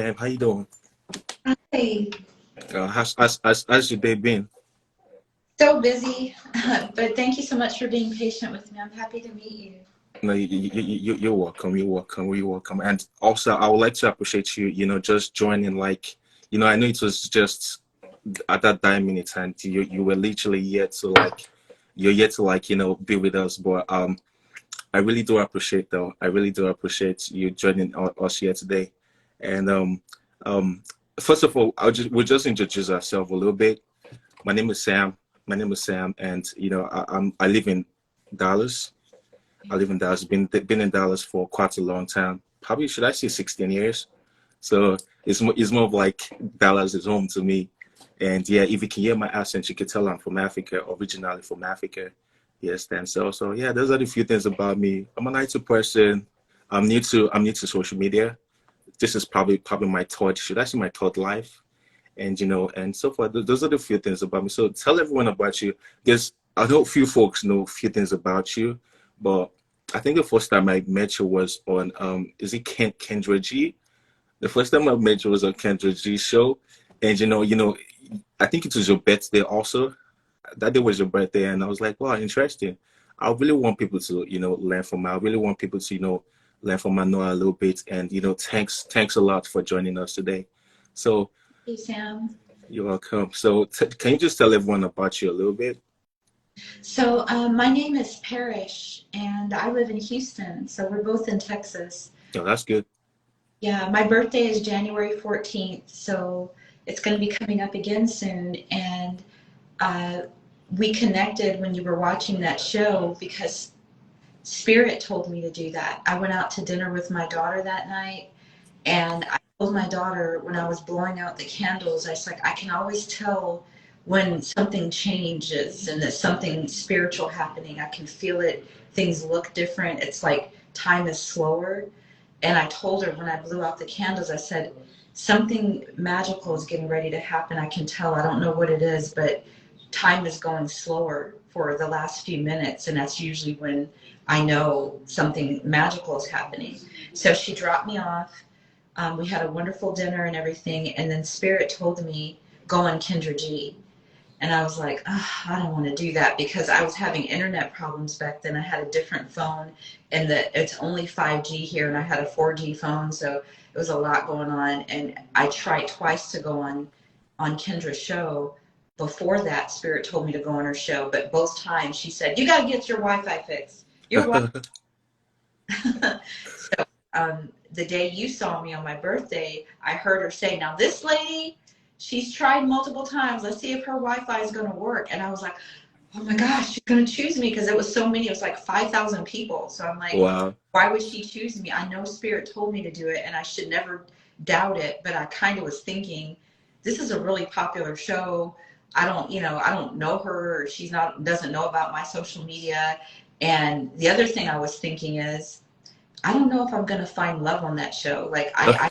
How you doing? Hi. How's your day been? So busy, but thank you so much for being patient with me. I'm happy to meet you. No, you're welcome. You're welcome. You're welcome. And also, I would like to appreciate you. Just joining. I know it was just at that 9 minutes, and you were literally yet to you're yet to be with us. But I really do appreciate though. I really do appreciate you joining us here today. And um, first of all, we'll just introduce ourselves a little bit. My name is Sam. My name is Sam, and I live in Dallas. I live in Dallas. Been in Dallas for quite a long time. Probably should I say 16 years. So it's more of like Dallas is home to me. And yeah, if you can hear my accent, you can tell I'm from Africa, originally from Africa. Yes, then so yeah, those are the few things about me. I'm an IT person. I'm new to social media. This is probably my third, should I say my third life? And so far, those are the few things about me. So tell everyone about you, because I know a few folks know a few things about you, but I think the first time I met you was on is it Kendra G? The first time I met you was on Kendra G's show, and I think it was your birthday also. That day was your birthday, and I was like, wow, interesting. I really want people to learn from her. I really want people to learn from her, know her a little bit, and thanks a lot for joining us today. So Hey, Sam. you're welcome. So, can you just tell everyone about you a little bit? So, my name is Parish, and I live in Houston. So, we're both in Texas. Oh, that's good. Yeah, my birthday is January 14th, so it's going to be coming up again soon. And uh, we connected when you were watching that show because Spirit told me to do that. I went out to dinner with my daughter that night, and I told my daughter when I was blowing out the candles, I was like, I can always tell when something changes and there's something spiritual happening. I can feel it. Things look different. It's like time is slower. And I told her when I blew out the candles, I said, something magical is getting ready to happen. I can tell. I don't know what it is, but time is going slower for the last few minutes. And that's usually when I know something magical is happening. So she dropped me off. We had a wonderful dinner and everything. And then Spirit told me, go on Kendra G. And I was like, oh, I don't want to do that because I was having internet problems back then. I had a different phone and it's only 5G here and I had a 4G phone. So it was a lot going on. And I tried twice to go on Kendra's show. Before that, Spirit told me to go on her show. But both times she said, you got to get your Wi-Fi fixed. Your Wi-Fi. So the day you saw me on my birthday, I heard her say, now this lady, she's tried multiple times. Let's see if her Wi-Fi is going to work. And I was like, oh my gosh, she's going to choose me because it was so many. It was like 5,000 people. So I'm like, Wow. why would she choose me? I know Spirit told me to do it and I should never doubt it. But I kind of was thinking, this is a really popular show. I don't know her. She's not, doesn't know about my social media. And the other thing I was thinking is, I don't know if I'm going to find love on that show. Like I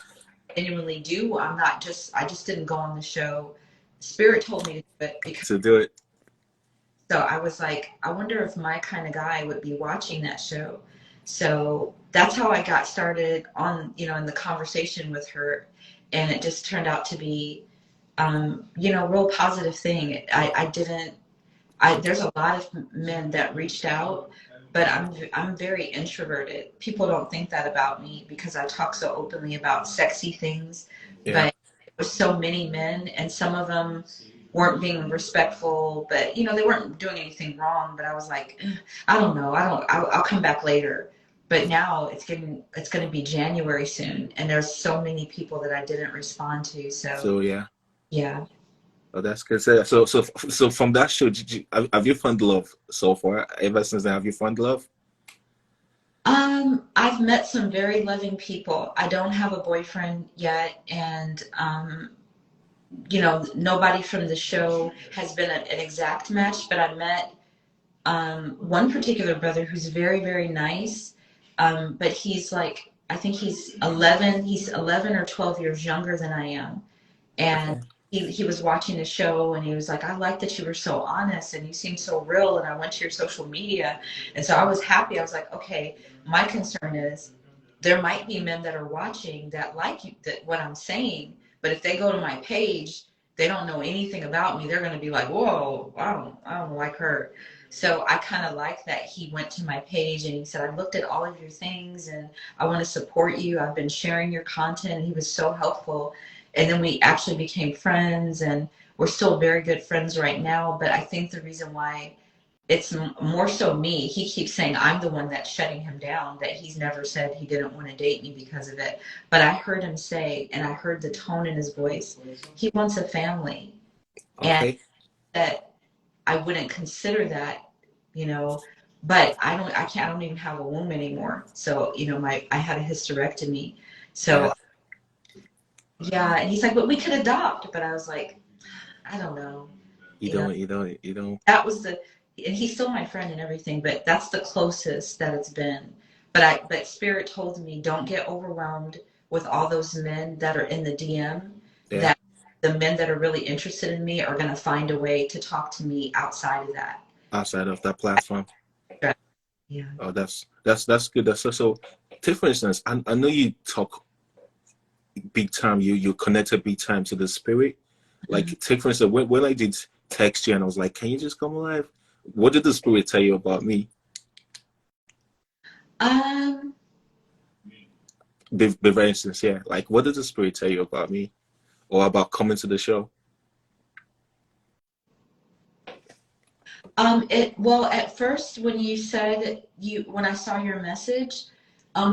genuinely do. I just didn't go on the show. Spirit told me to do it because To do it. so I was like, I wonder if my kind of guy would be watching that show. So that's how I got started on, in the conversation with her. And it just turned out to be, real positive thing. I didn't, there's a lot of men that reached out, but I'm very introverted. People don't think that about me because I talk so openly about sexy things, Yeah. but there's so many men, and some of them weren't being respectful, but they weren't doing anything wrong. But I was like, I don't know, I'll come back later. But now it's going to be January soon, and there's so many people that I didn't respond to. So So yeah. yeah. Oh, that's good. So from that show, have you found love so far? Ever since then, have you found love? I've met some very loving people. I don't have a boyfriend yet, and nobody from the show has been an exact match, but I met one particular brother who's very, very nice. But he's like, I think he's 11 or 12 years younger than I am. And Okay. he was watching the show and he was like, I like that you were so honest and you seem so real. And I went to your social media. And so I was happy. I was like, okay, my concern is there might be men that are watching that like you, that what I'm saying, but if they go to my page, they don't know anything about me. They're going to be like, whoa, I don't like her. So I kind of like that he went to my page and he said, I looked at all of your things and I want to support you. I've been sharing your content. And he was so helpful. And then we actually became friends, and we're still very good friends right now. But I think the reason why it's more so me. He keeps saying I'm the one that's shutting him down, that he's never said he didn't want to date me because of it. But I heard him say, and I heard the tone in his voice, he wants a family. And Okay. that I wouldn't consider that, you know, but I don't even have a womb anymore. So, you know, I had a hysterectomy. Yeah. So yeah, and he's like, but we could adopt. But I was like, I don't know. You You know, don't. You don't. You don't. that was the, and he's still my friend and everything, but that's the closest that it's been. But Spirit told me, don't get overwhelmed with all those men that are in the DM, Yeah. that the men that are really interested in me are going to find a way to talk to me outside of that. Outside of that platform. Yeah. Oh, that's good. That's so. Take for instance, I know you talk big time. You connected big time to the spirit. Like Mhm. take for instance, when I did text you and I was like, can you just come alive? What did the spirit tell you about me? Um, Be very sincere. Like, what did the spirit tell you about me, or about coming to the show? well, at first when you said when I saw your message,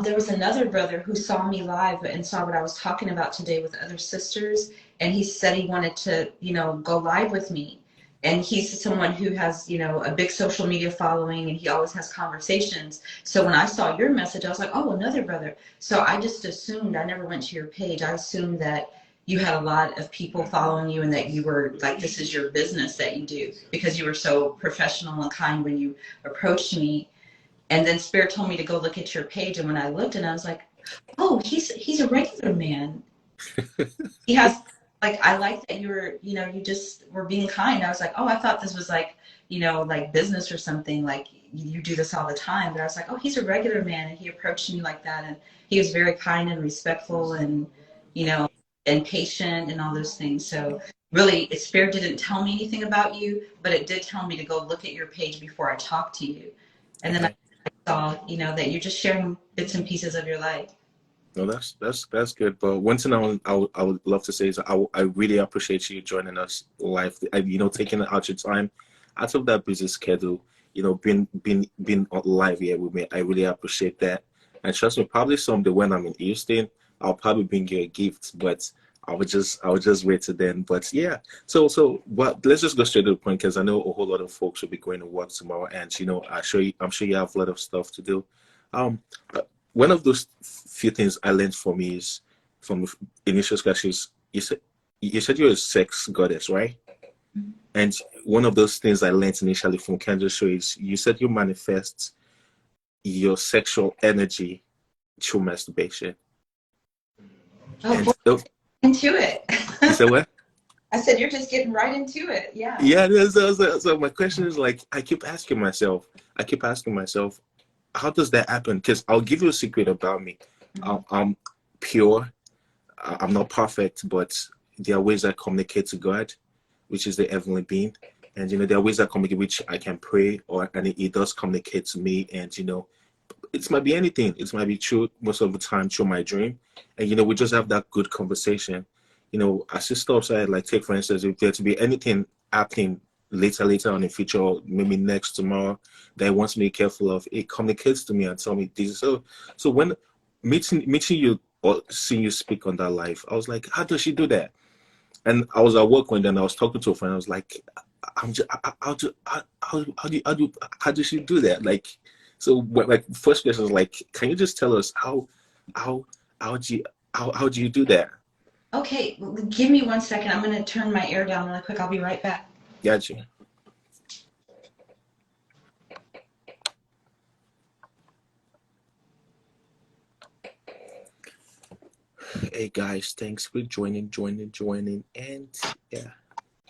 there was another brother who saw me live and saw what I was talking about today with other sisters, and he said he wanted to, you know, go live with me. And he's someone who has, you know, a big social media following, and he always has conversations. So when I saw your message, I was like, oh, another brother. So I just assumed, I never went to your page. I assumed that you had a lot of people following you and that you were like, this is your business that you do, because you were so professional and kind when you approached me. And then Spirit told me to go look at your page, and when I looked, and I was like, oh, he's a regular man. He has, like, I like that you were, you know, you just were being kind. I was like, oh, I thought this was like, you know, like business or something, like you do this all the time. But I was like, oh, he's a regular man, and he approached me like that, and he was very kind and respectful, and, you know, and patient and all those things. So really, Spirit didn't tell me anything about you, but it did tell me to go look at your page before I talked to you. And then I Okay. saw, you know, that you're just sharing bits and pieces of your life. No, that's good. But one thing I would love to say is I really appreciate you joining us live. You know, taking out your time out of that busy schedule. You know, being on live here with me. I really appreciate that. And trust me, probably someday when I'm in Houston, I'll probably bring you a gift. But I would just wait till then. But yeah, but let's just go straight to the point because I know a whole lot of folks will be going to work tomorrow, and you know, I'm sure you have a lot of stuff to do. Um, One of those few things I learned from me is from initial scratches. You said you're a sex goddess, right? And one of those things I learned initially from Kendra Show is you said you manifest your sexual energy through masturbation. Oh, And boy, into it. you said what? I said, you're just getting right into it. Yeah. Yeah. So my question is like I keep asking myself, how does that happen? Because I'll give you a secret about me. Mm-hmm. I'm pure. I'm not perfect, but there are ways I communicate to God, which is the heavenly being. And you know, there are ways I communicate which I can pray and it does communicate to me. And you know, it might be anything. It might be true most of the time through my dream. And you know, we just have that good conversation. You know, as sister upside, like take for instance, if there to be anything happening later on in the future, or maybe next tomorrow that wants me careful of, it communicates to me and tell me this. So when meeting you or seeing you speak on that live, I was like, how does she do that? And I was at work one day and I was talking to a friend. I was like, I'm just, how does she do that? Like, so like first question is like, can you just tell us how how do you how do you do that? Okay, give me 1 second. I'm going to turn my air down really quick. I'll be right back. Gotcha. Hey guys, thanks for joining, and yeah.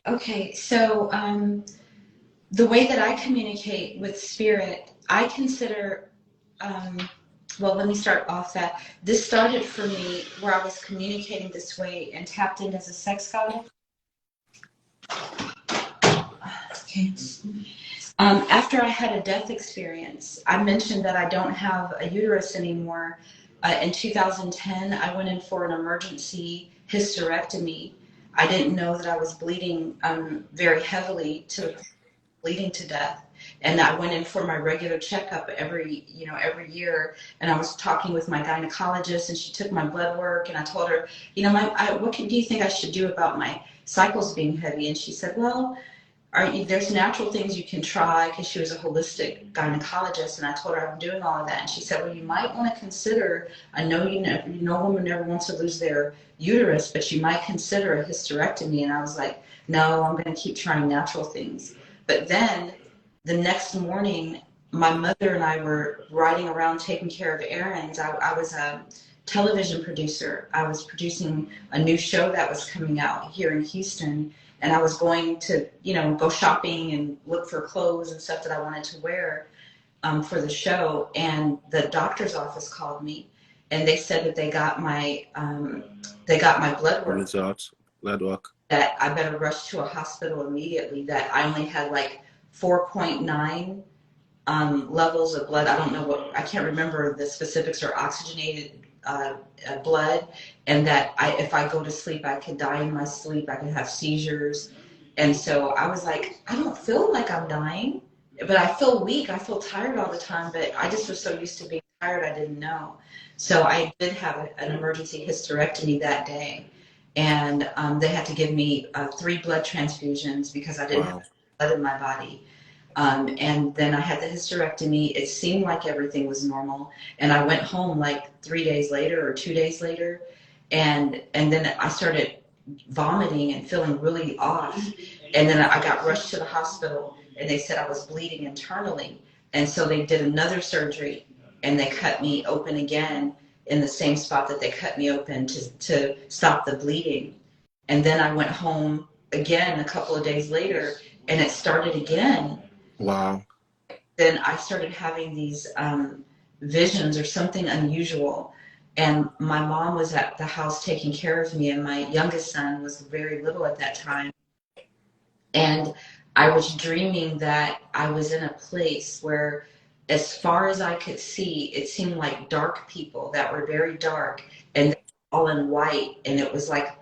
Okay, so the way that I communicate with Spirit, I consider, um, Well, let me start off that this started for me where I was communicating this way and tapped in as a sex goddess. Okay. After I had a death experience, I mentioned that I don't have a uterus anymore. In 2010, I went in for an emergency hysterectomy. I didn't know that I was bleeding very heavily to bleeding to death. And I went in for my regular checkup every year. And I was talking with my gynecologist, and she took my blood work. And I told her, what do you think I should do about my cycles being heavy? And she said, well, there's natural things you can try, because she was a holistic gynecologist. And I told her I'm doing all of that. And she said, well, you might want to consider, I know no woman never wants to lose their uterus, but you might consider a hysterectomy. And I was like, no, I'm going to keep trying natural things. But then the next morning, my mother and I were riding around taking care of errands. I was a television producer. I was producing a new show that was coming out here in Houston. And I was going to, go shopping and look for clothes and stuff that I wanted to wear for the show. And the doctor's office called me, and they said that they got my blood work. Results, blood work. That I better rush to a hospital immediately. That I only had like 4.9 levels of blood. I can't remember the specifics, or oxygenated blood, and that if I go to sleep, I could die in my sleep. I could have seizures. And so I was like, I don't feel like I'm dying, but I feel weak. I feel tired all the time, but I just was so used to being tired, I didn't know. So I did have an emergency hysterectomy that day. And they had to give me 3 blood transfusions because I didn't have blood in my body. And then I had the hysterectomy. It seemed like everything was normal. And I went home like 3 days later or 2 days later. And then I started vomiting and feeling really off. And then I got rushed to the hospital, and they said I was bleeding internally. And so they did another surgery, and they cut me open again in the same spot that they cut me open to stop the bleeding. And then I went home again a couple of days later, and it started again. Wow. Then I started having these visions or something unusual. And my mom was at the house taking care of me, and my youngest son was very little at that time. And I was dreaming that I was in a place where, as far as I could see, it seemed like dark people that were very dark, and all in white. And it was like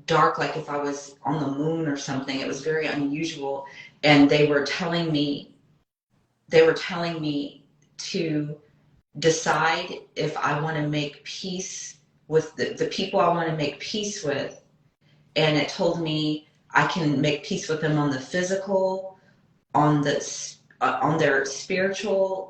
dark, like if I was on the moon or something. It was very unusual. And they were telling me to decide if I want to make peace with the people I want to make peace with. And it told me I can make peace with them on the physical, on their spiritually,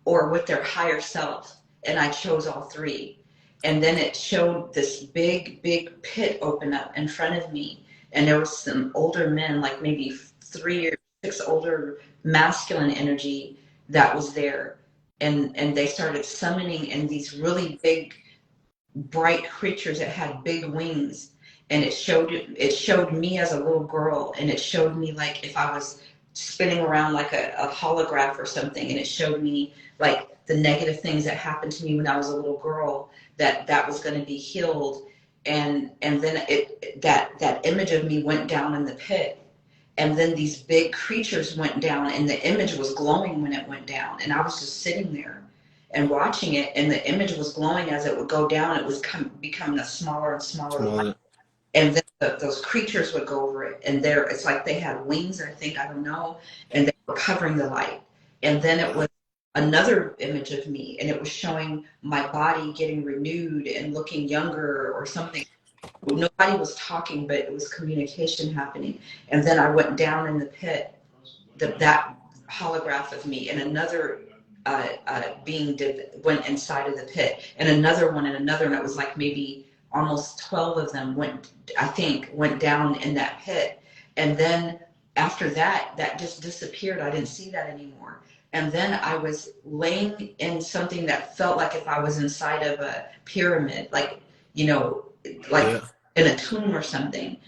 or with their higher self. And I chose all 3. And then it showed this big pit open up in front of me. And there was some older men, like maybe 3 or 6 older masculine energy that was there. And they started summoning in these really big, bright creatures that had big wings. And it showed me as a little girl, and it showed me like if I was spinning around like a holograph or something, and it showed me like the negative things that happened to me when I was a little girl, that was going to be healed. And then that image of me went down in the pit, and then these big creatures went down, and the image was glowing when it went down. And I was just sitting there and watching it, and the image was glowing as it would go down. It was becoming a smaller and smaller light. And then those creatures would go over it, and it's like they had wings, I think, I don't know, and they were covering the light. And then it was another image of me, and it was showing my body getting renewed and looking younger or something. Nobody was talking, but it was communication happening. And then I went down in the pit, that holograph of me, and another being went inside of the pit, and another one, and it was like maybe almost 12 of them went down in that pit. And then after that just disappeared. I didn't see that anymore. And then I was laying in something that felt like if I was inside of a pyramid, like in a tomb or something.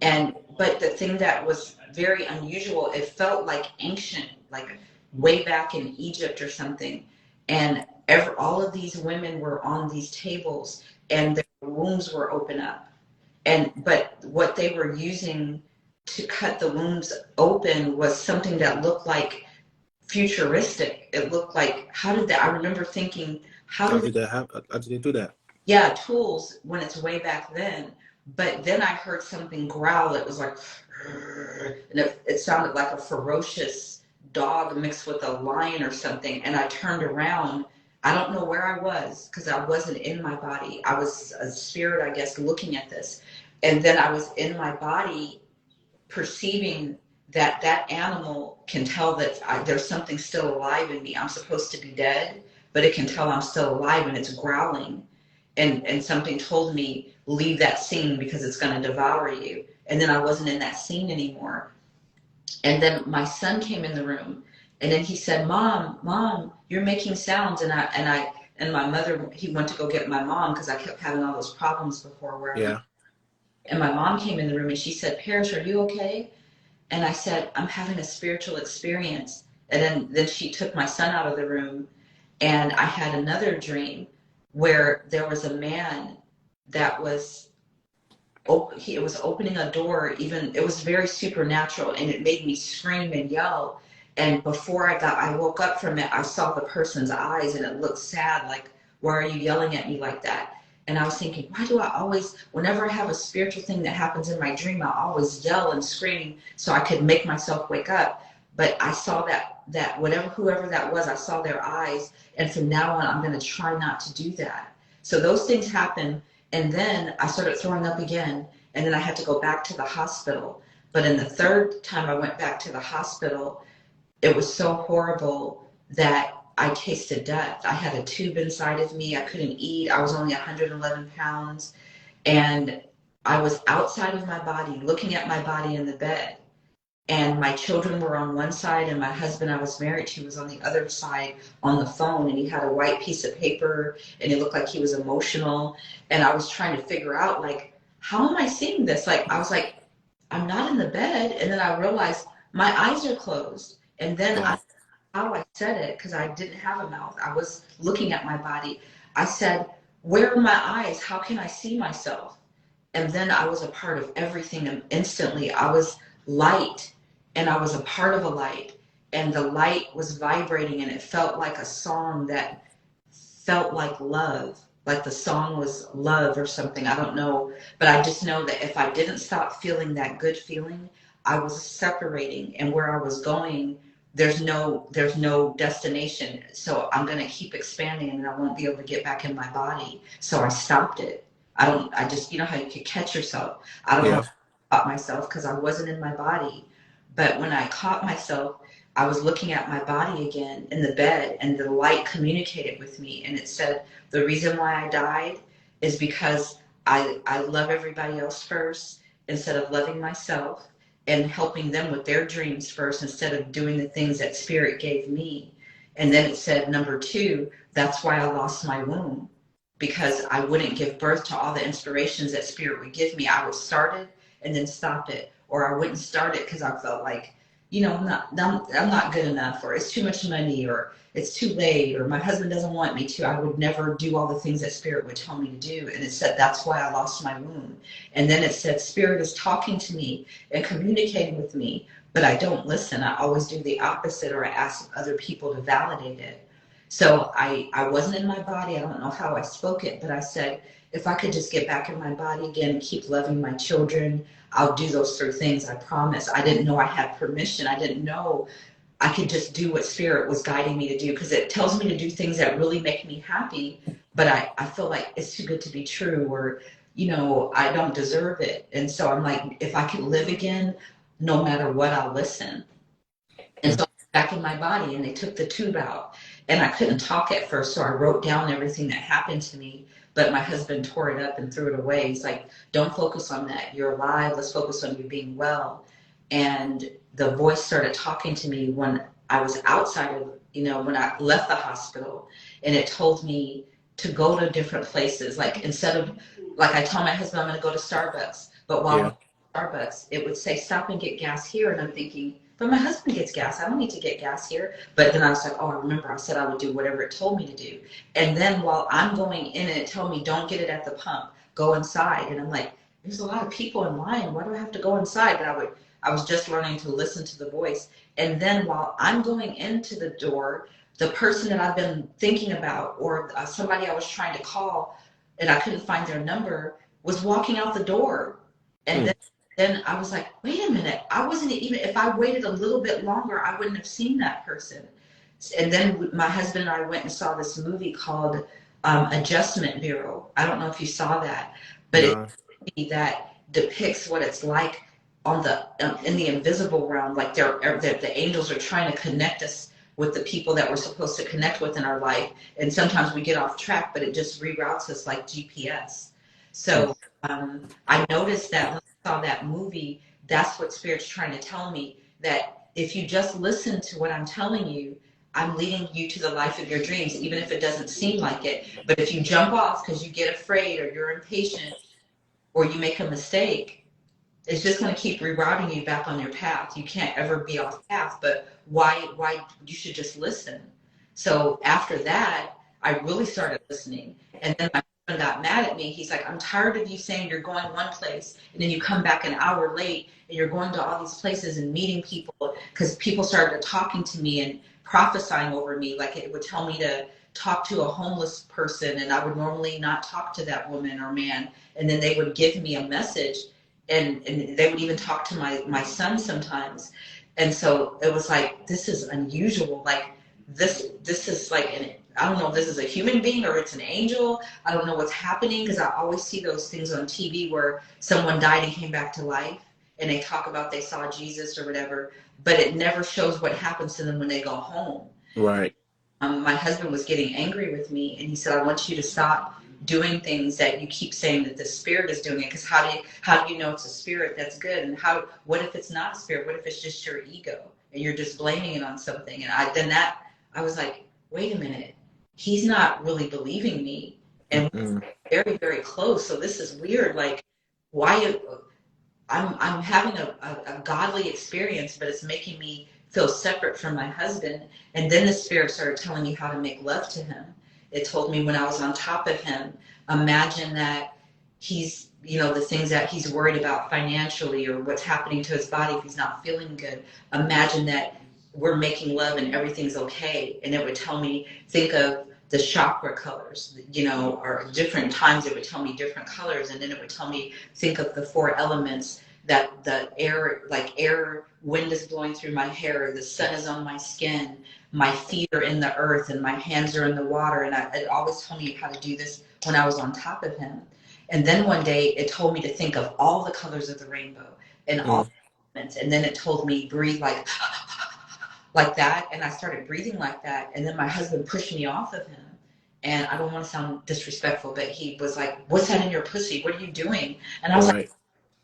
But the thing that was very unusual, it felt like ancient, like way back in Egypt or something. and all of these women were on these tables, and their wombs were open up. But what they were using to cut the wombs open was something that looked like futuristic. It looked like, how did that, I remember thinking, How did that happen? How did they do that? yeah, tools when it's way back then. But then I heard something growl. It was like, and it sounded like a ferocious dog mixed with a lion or something. And I turned around. I don't know where I was because I wasn't in my body. I was a spirit, I guess, looking at this. And then I was in my body perceiving that that animal can tell that there's something still alive in me. I'm supposed to be dead, but it can tell I'm still alive, and it's growling. And something told me, leave that scene because it's going to devour you. And then I wasn't in that scene anymore. And then my son came in the room, and then he said, Mom, you're making sounds. And my mother, he went to go get my mom because I kept having all those problems before where Yeah. and my mom came in the room and she said, Parish, are you okay? And I said, I'm having a spiritual experience. And then she took my son out of the room, and I had another dream where there was a man that was, he was opening a door. Even it was very supernatural, and it made me scream and yell. And before I woke up from it, I saw the person's eyes, and it looked sad, like, why are you yelling at me like that? And I was thinking, why do I always, whenever I have a spiritual thing that happens in my dream, I always yell and scream so I could make myself wake up. But I saw that whoever that was, I saw their eyes. And from now on, I'm going to try not to do that. So those things happen. And then I started throwing up again. And then I had to go back to the hospital. But in the third time I went back to the hospital, it was so horrible that I tasted death. I had a tube inside of me. I couldn't eat. I was only 111 pounds. And I was outside of my body, looking at my body in the bed. And my children were on one side, and my husband I was married to was on the other side on the phone. And he had a white piece of paper, and it looked like he was emotional. And I was trying to figure out, like, how am I seeing this? Like, I was like, I'm not in the bed. And then I realized my eyes are closed. And then how I said it, because I didn't have a mouth. I was looking at my body. I said, where are my eyes? How can I see myself? And then I was a part of everything. And instantly I was light, and I was a part of a light. And the light was vibrating, and it felt like a song that felt like love. Like the song was love or something. I don't know. But I just know that if I didn't stop feeling that good feeling, I was separating. And where I was going, there's no destination. So I'm going to keep expanding, and I won't be able to get back in my body. So I stopped it. I just, you know how you could catch yourself. I don't know if I caught myself because I wasn't in my body. But when I caught myself, I was looking at my body again in the bed, and the light communicated with me. And it said, the reason why I died is because I love everybody else first instead of loving myself, and helping them with their dreams first instead of doing the things that spirit gave me. And then it said, number 2, that's why I lost my womb, because I wouldn't give birth to all the inspirations that spirit would give me. I would start it and then stop it, or I wouldn't start it because I felt like, you know, I'm not good enough, or it's too much money, or it's too late, or my husband doesn't want me to. I would never do all the things that spirit would tell me to do. And it said, that's why I lost my womb. And then it said, spirit is talking to me and communicating with me, but I don't listen. I always do the opposite, or I ask other people to validate it. So I wasn't in my body. I don't know how I spoke it, but I said, if I could just get back in my body again and keep loving my children, I'll do those 3 things, I promise. I didn't know I had permission. I didn't know I could just do what spirit was guiding me to do, because it tells me to do things that really make me happy, but I feel like it's too good to be true, or, you know, I don't deserve it. And so I'm like, if I could live again, no matter what, I'll listen. And so back in my body, and they took the tube out, and I couldn't talk at first, so I wrote down everything that happened to me. But my husband tore it up and threw it away. He's like, don't focus on that. You're alive. Let's focus on you being well. And the voice started talking to me when I was outside of, you know, when I left the hospital, and it told me to go to different places. Like, instead of, like, I told my husband I'm going to go to Starbucks, but while I'm at Starbucks, it would say, stop and get gas here. And I'm thinking, but my husband gets gas. I don't need to get gas here. But then I was like, oh, I remember I said I would do whatever it told me to do. And then while I'm going in and it told me, don't get it at the pump, go inside. And I'm like, there's a lot of people in line. Why do I have to go inside? But I was just learning to listen to the voice. And then while I'm going into the door, the person that I've been thinking about, or somebody I was trying to call and I couldn't find their number, was walking out the door. And then I was like, wait a minute, I wasn't even, if I waited a little bit longer, I wouldn't have seen that person. And then my husband and I went and saw this movie called Adjustment Bureau. I don't know if you saw that, but it's a movie that depicts what it's like on the in the invisible realm. Like the angels are trying to connect us with the people that we're supposed to connect with in our life. And sometimes we get off track, but it just reroutes us like GPS. So I noticed that when I saw that movie, that's what Spirit's trying to tell me, that if you just listen to what I'm telling you, I'm leading you to the life of your dreams, even if it doesn't seem like it. But if you jump off because you get afraid or you're impatient or you make a mistake, it's just going to keep rerouting you back on your path. You can't ever be off path, but why you should just listen. So after that, I really started listening. And then my husband got mad at me. He's like, I'm tired of you saying you're going one place and then you come back an hour late and you're going to all these places and meeting people, because people started talking to me and prophesying over me. Like it would tell me to talk to a homeless person, and I would normally not talk to that woman or man. And then they would give me a message. And they would even talk to my son sometimes. And so it was like, this is unusual. Like this is like, I don't know if this is a human being or it's an angel. I don't know what's happening, because I always see those things on TV where someone died and came back to life and they talk about they saw Jesus or whatever, but it never shows what happens to them when they go home. Right. My husband was getting angry with me and he said, I want you to stop doing things that you keep saying that the spirit is doing it, because how do you know it's a spirit that's good? And what if it's not a spirit? What if it's just your ego and you're just blaming it on something? And I was like, wait a minute, he's not really believing me, and we're very, very close. So this is weird. Like, why I'm having a godly experience, but it's making me feel separate from my husband. And then the spirit started telling me how to make love to him. It told me when I was on top of him, imagine that he's, the things that he's worried about financially or what's happening to his body if he's not feeling good. Imagine that we're making love and everything's okay. And it would tell me, think of the chakra colors, or different times it would tell me different colors. And then it would tell me, think of the 4 elements, that the air, like wind is blowing through my hair, the sun is on my skin, my feet are in the earth, and my hands are in the water. And it always told me how to do this when I was on top of him. And then one day it told me to think of all the colors of the rainbow and all the elements. And then it told me breathe like that. And I started breathing like that. And then my husband pushed me off of him. And I don't want to sound disrespectful, but he was like, what's that in your pussy? What are you doing? And I was like,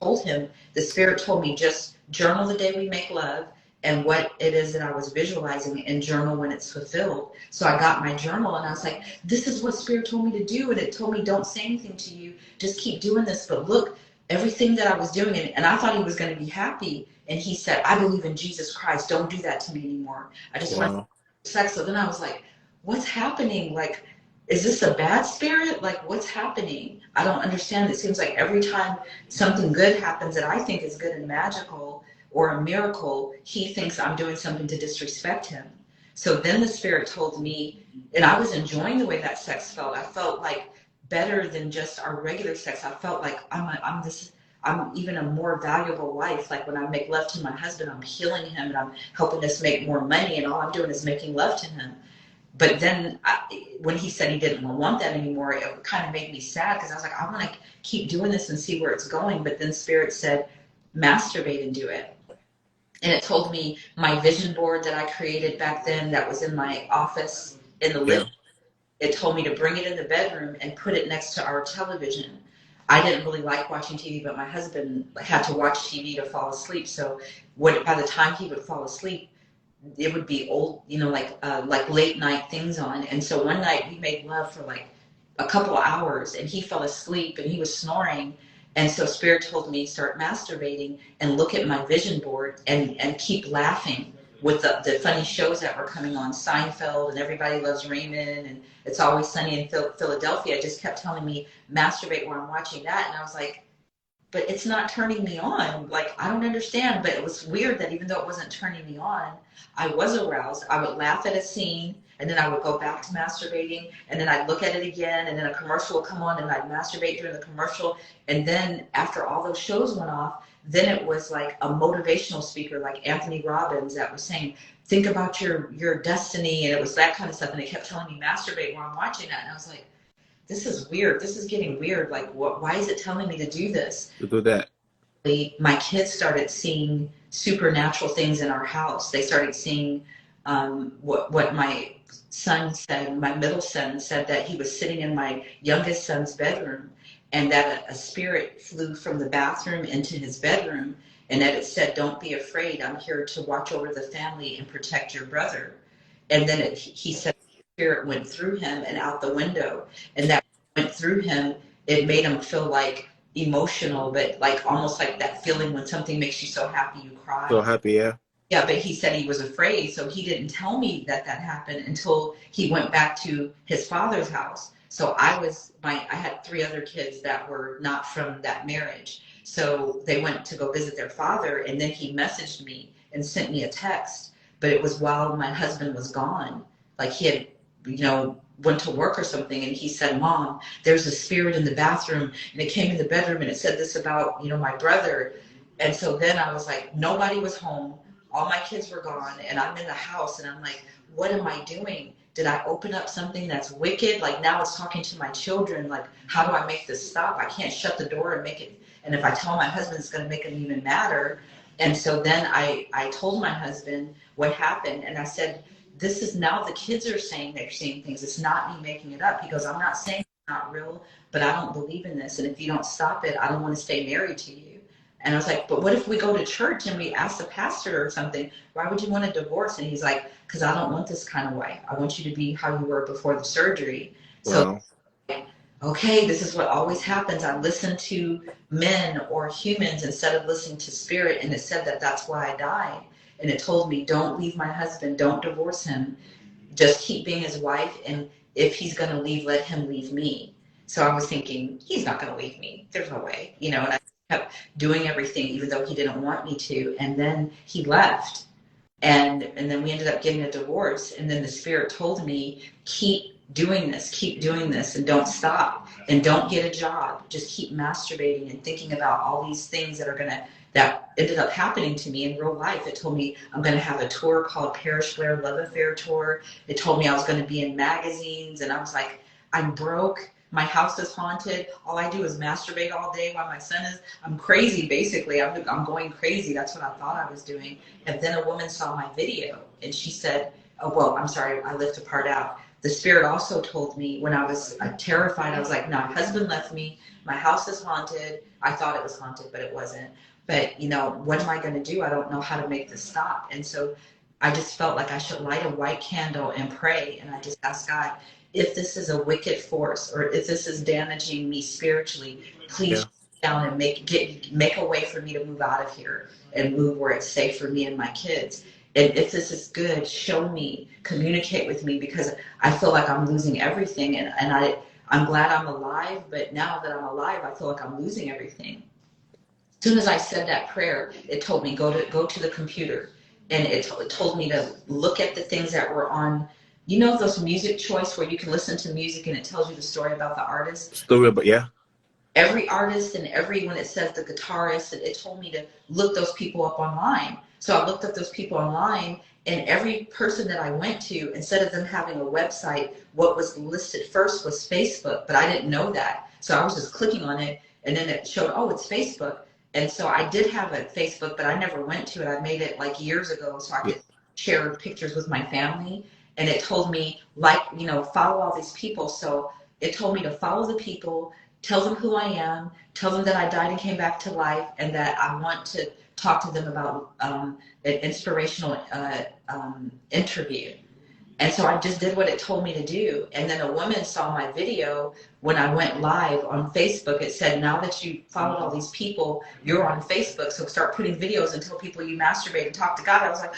told him, the spirit told me, just journal the day we make love and what it is that I was visualizing, and journal when it's fulfilled. So I got my journal and I was like, this is what spirit told me to do. And it told me, don't say anything to you, just keep doing this. But look, everything that I was doing, and I thought he was going to be happy. And he said, I believe in Jesus Christ. Don't do that to me anymore. I just want to have sex. So then I was like, what's happening? Like, is this a bad spirit? Like, what's happening? I don't understand. It seems like every time something good happens that I think is good and magical or a miracle, he thinks I'm doing something to disrespect him. So then the spirit told me, and I was enjoying the way that sex felt. I felt like better than just our regular sex. I felt like I'm even a more valuable wife. Like when I make love to my husband, I'm healing him and I'm helping us make more money, and all I'm doing is making love to him. But then when he said he didn't want that anymore, it kind of made me sad, because I was like, I want to keep doing this and see where it's going. But then Spirit said, masturbate and do it. And it told me my vision board that I created back then that was in my office in the living room. It told me to bring it in the bedroom and put it next to our television. I didn't really like watching TV, but my husband had to watch TV to fall asleep. So by the time he would fall asleep, it would be old, like late night things on. And so one night we made love for like a couple of hours, and he fell asleep and he was snoring. And so Spirit told me start masturbating and look at my vision board and keep laughing with the funny shows that were coming on, Seinfeld and Everybody Loves Raymond and It's Always Sunny in Philadelphia. Just kept telling me masturbate while I'm watching that. And I was like, but it's not turning me on. Like, I don't understand. But it was weird that even though it wasn't turning me on, I was aroused. I would laugh at a scene and then I would go back to masturbating and then I'd look at it again and then a commercial would come on and I'd masturbate during the commercial. And then after all those shows went off, then it was like a motivational speaker like Anthony Robbins that was saying, think about your destiny. And it was that kind of stuff. And they kept telling me masturbate while I'm watching that. And I was like, this is weird. This is getting weird. Like, why is it telling me to do this? To do that. My kids started seeing supernatural things in our house. They started seeing what my son said, my middle son said that he was sitting in my youngest son's bedroom and that a spirit flew from the bathroom into his bedroom and that it said, don't be afraid. I'm here to watch over the family and protect your brother. And then he said, spirit went through him and out the window, and that went through him. It made him feel like emotional, but like almost like that feeling when something makes you so happy you cry. So happy, yeah. Yeah, but he said he was afraid, so he didn't tell me that happened until he went back to his father's house. So I had 3 other kids that were not from that marriage. So they went to go visit their father, and then he messaged me and sent me a text, but it was while my husband was gone. Like he had went to work or something, and he said, Mom, there's a spirit in the bathroom, and it came in the bedroom, and it said this about, my brother. And so then I was like, nobody was home. All my kids were gone, and I'm in the house, and I'm like, what am I doing? Did I open up something that's wicked? Like now it's talking to my children, like, how do I make this stop? I can't shut the door and make it. And if I tell my husband, it's going to make him even madder. And so then I told my husband what happened, and I said, this is now the kids are saying they're seeing things. It's not me making it up. He goes, I'm not saying it's not real, but I don't believe in this. And if you don't stop it, I don't want to stay married to you. And I was like, but what if we go to church and we ask the pastor or something, why would you want a divorce? And he's like, because I don't want this kind of way. I want you to be how you were before the surgery. Wow. So, okay, this is what always happens. I listen to men or humans instead of listening to spirit. And it said that that's why I died. And it told me, don't leave my husband, don't divorce him, just keep being his wife, and if he's going to leave, let him leave me. So I was thinking, he's not going to leave me, there's no way, and I kept doing everything even though he didn't want me to, and then he left, and then we ended up getting a divorce, and then the spirit told me, keep doing this, and don't stop, and don't get a job, just keep masturbating and thinking about all these things that ended up happening to me in real life. It told me I'm going to have a tour called Parish Blair Love Affair Tour. It told me I was going to be in magazines, and I was like, I'm broke. My house is haunted. All I do is masturbate all day while my son is, I'm crazy, basically. I'm going crazy. That's what I thought I was doing. And then a woman saw my video, and she said, oh, well, I'm sorry, I left a part out. The spirit also told me when I was terrified, I was like, no, my husband left me. My house is haunted. I thought it was haunted, but it wasn't. But, what am I going to do? I don't know how to make this stop. And so I just felt like I should light a white candle and pray. And I just asked God, if this is a wicked force or if this is damaging me spiritually, please down and make a way for me to move out of here and move where it's safe for me and my kids. And if this is good, show me, communicate with me, because I feel like I'm losing everything. And I'm glad I'm alive. But now that I'm alive, I feel like I'm losing everything. As soon as I said that prayer, it told me go to the computer, and it told me to look at the things that were on, those music choice where you can listen to music and it tells you the story about the artist. Story, but yeah. Every artist and when it says the guitarist, it told me to look those people up online. So I looked up those people online, and every person that I went to, instead of them having a website, what was listed first was Facebook, but I didn't know that. So I was just clicking on it, and then it showed, oh, it's Facebook. And so I did have a Facebook, but I never went to it. I made it like years ago so I could share pictures with my family. And it told me, follow all these people. So it told me to follow the people, tell them who I am, tell them that I died and came back to life, and that I want to talk to them about an inspirational interview. And so I just did what it told me to do. And then a woman saw my video when I went live on Facebook. It said, now that you followed all these people, you're on Facebook. So start putting videos and tell people you masturbate and talk to God. I was like,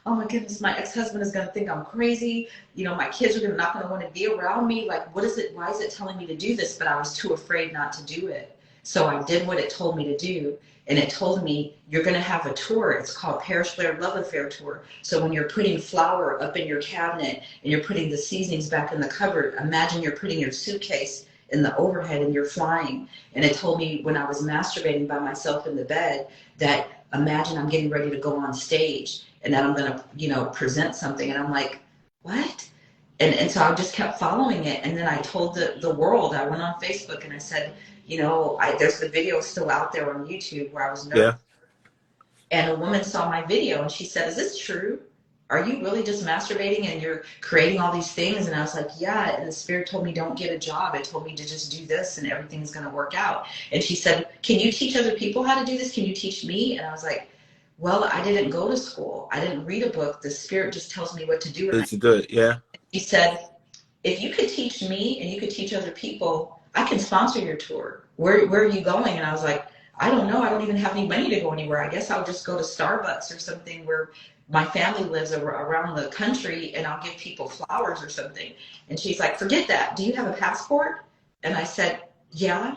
oh my goodness, my ex-husband is going to think I'm crazy. You know, my kids are not going to want to be around me. Like, what is it? Why is it telling me to do this? But I was too afraid not to do it. So I did what it told me to do. And it told me, you're going to have a tour. It's called Parish Blair Love Affair Tour. So when you're putting flour up in your cabinet and you're putting the seasonings back in the cupboard, imagine you're putting your suitcase in the overhead and you're flying. And it told me when I was masturbating by myself in the bed that imagine I'm getting ready to go on stage and that I'm going to, you know, present something. And I'm like, what? And so I just kept following it. And then I told the world, I went on Facebook and I said, you know, there's the video still out there on YouTube where I was nervous. Yeah. And a woman saw my video and she said, is this true? Are you really just masturbating and you're creating all these things? And I was like, yeah. And the Spirit told me, don't get a job. It told me to just do this and everything's going to work out. And she said, can you teach other people how to do this? Can you teach me? And I was like, well, I didn't go to school. I didn't read a book. The Spirit just tells me what to do. It's good, yeah. She said, if you could teach me and you could teach other people, I can sponsor your tour. Where are you going? And I was like, I don't know. I don't even have any money to go anywhere. I guess I'll just go to Starbucks or something where my family lives around the country and I'll give people flowers or something. And she's like, forget that. Do you have a passport? And I said, yeah.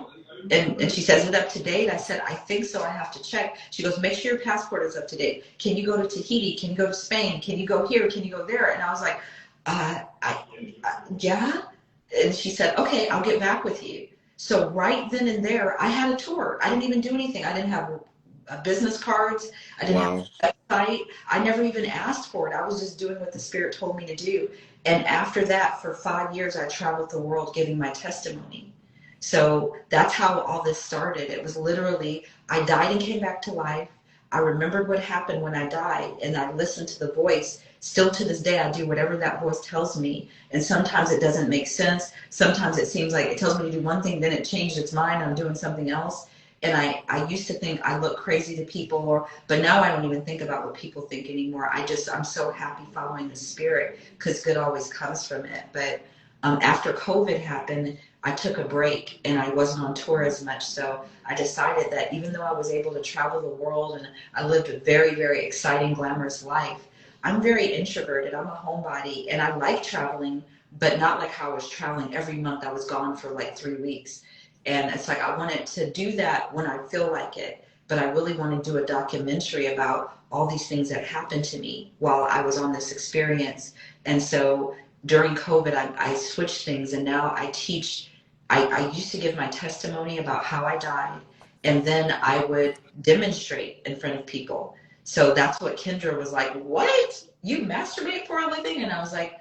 And she says, is it up to date? I said, I think so. I have to check. She goes, make sure your passport is up to date. Can you go to Tahiti? Can you go to Spain? Can you go here? Can you go there? And I was like, yeah. And she said, okay, I'll get back with you. So right then and there, I had a tour. I didn't even do anything. I didn't have business cards. I didn't have a website. I never even asked for it. I was just doing what the Spirit told me to do. And after that, for 5 years, I traveled the world giving my testimony. So that's how all this started. It was literally, I died and came back to life. I remembered what happened when I died, and I listened to the voice. Still to this day, I do whatever that voice tells me. And sometimes it doesn't make sense. Sometimes it seems like it tells me to do one thing, then it changed its mind. I'm doing something else. And I used to think I look crazy to people, but now I don't even think about what people think anymore. I'm so happy following the Spirit because good always comes from it. But after COVID happened, I took a break and I wasn't on tour as much. So I decided that even though I was able to travel the world and I lived a very, very exciting, glamorous life, I'm very introverted. I'm a homebody and I like traveling, but not like how I was traveling every month. I was gone for like 3 weeks. And it's like, I wanted to do that when I feel like it, but I really want to do a documentary about all these things that happened to me while I was on this experience. And so during COVID, I switched things and now I teach. I used to give my testimony about how I died, and then I would demonstrate in front of people. So that's what Kendra was like, what? You masturbate for a living? And I was like,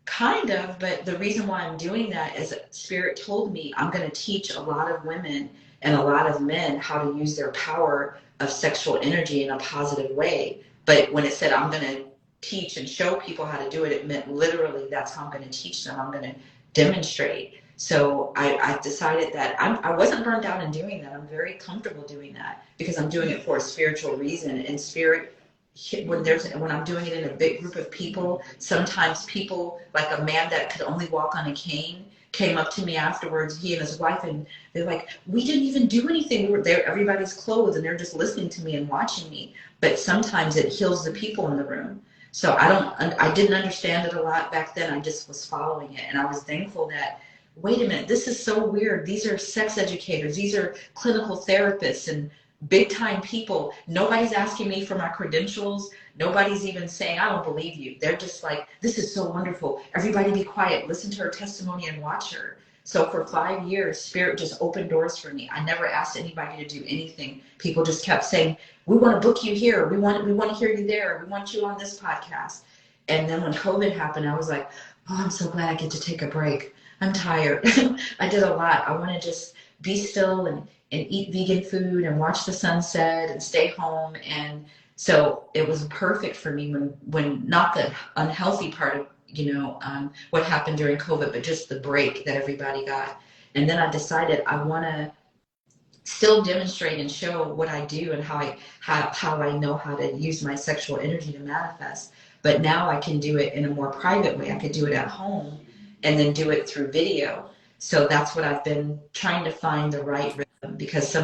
kind of, but the reason why I'm doing that is Spirit told me I'm going to teach a lot of women and a lot of men how to use their power of sexual energy in a positive way. But when it said I'm going to teach and show people how to do it, it meant literally that's how I'm going to teach them. I'm going to demonstrate. So I decided that I wasn't burned out in doing that. I'm very comfortable doing that because I'm doing it for a spiritual reason. And Spirit, when I'm doing it in a big group of people, sometimes people, like a man that could only walk on a cane, came up to me afterwards, he and his wife, and they're like, we didn't even do anything. We were there, everybody's clothed, and they're just listening to me and watching me. But sometimes it heals the people in the room. So I didn't understand it a lot back then. I just was following it. And I was thankful that, wait a minute, this is so weird. These are sex educators. These are clinical therapists and big time people. Nobody's asking me for my credentials. Nobody's even saying, I don't believe you. They're just like, this is so wonderful. Everybody be quiet. Listen to her testimony and watch her. So for 5 years, Spirit just opened doors for me. I never asked anybody to do anything. People just kept saying, we want to book you here. We want to hear you there. We want you on this podcast. And then when COVID happened, I was like, oh, I'm so glad I get to take a break. I'm tired. I did a lot. I want to just be still and eat vegan food and watch the sunset and stay home. And so it was perfect for me when not the unhealthy part of, what happened during COVID, but just the break that everybody got. And then I decided I want to still demonstrate and show what I do and how I know how to use my sexual energy to manifest. But now I can do it in a more private way. I could do it at home and then do it through video. So that's what I've been trying to find the right rhythm, because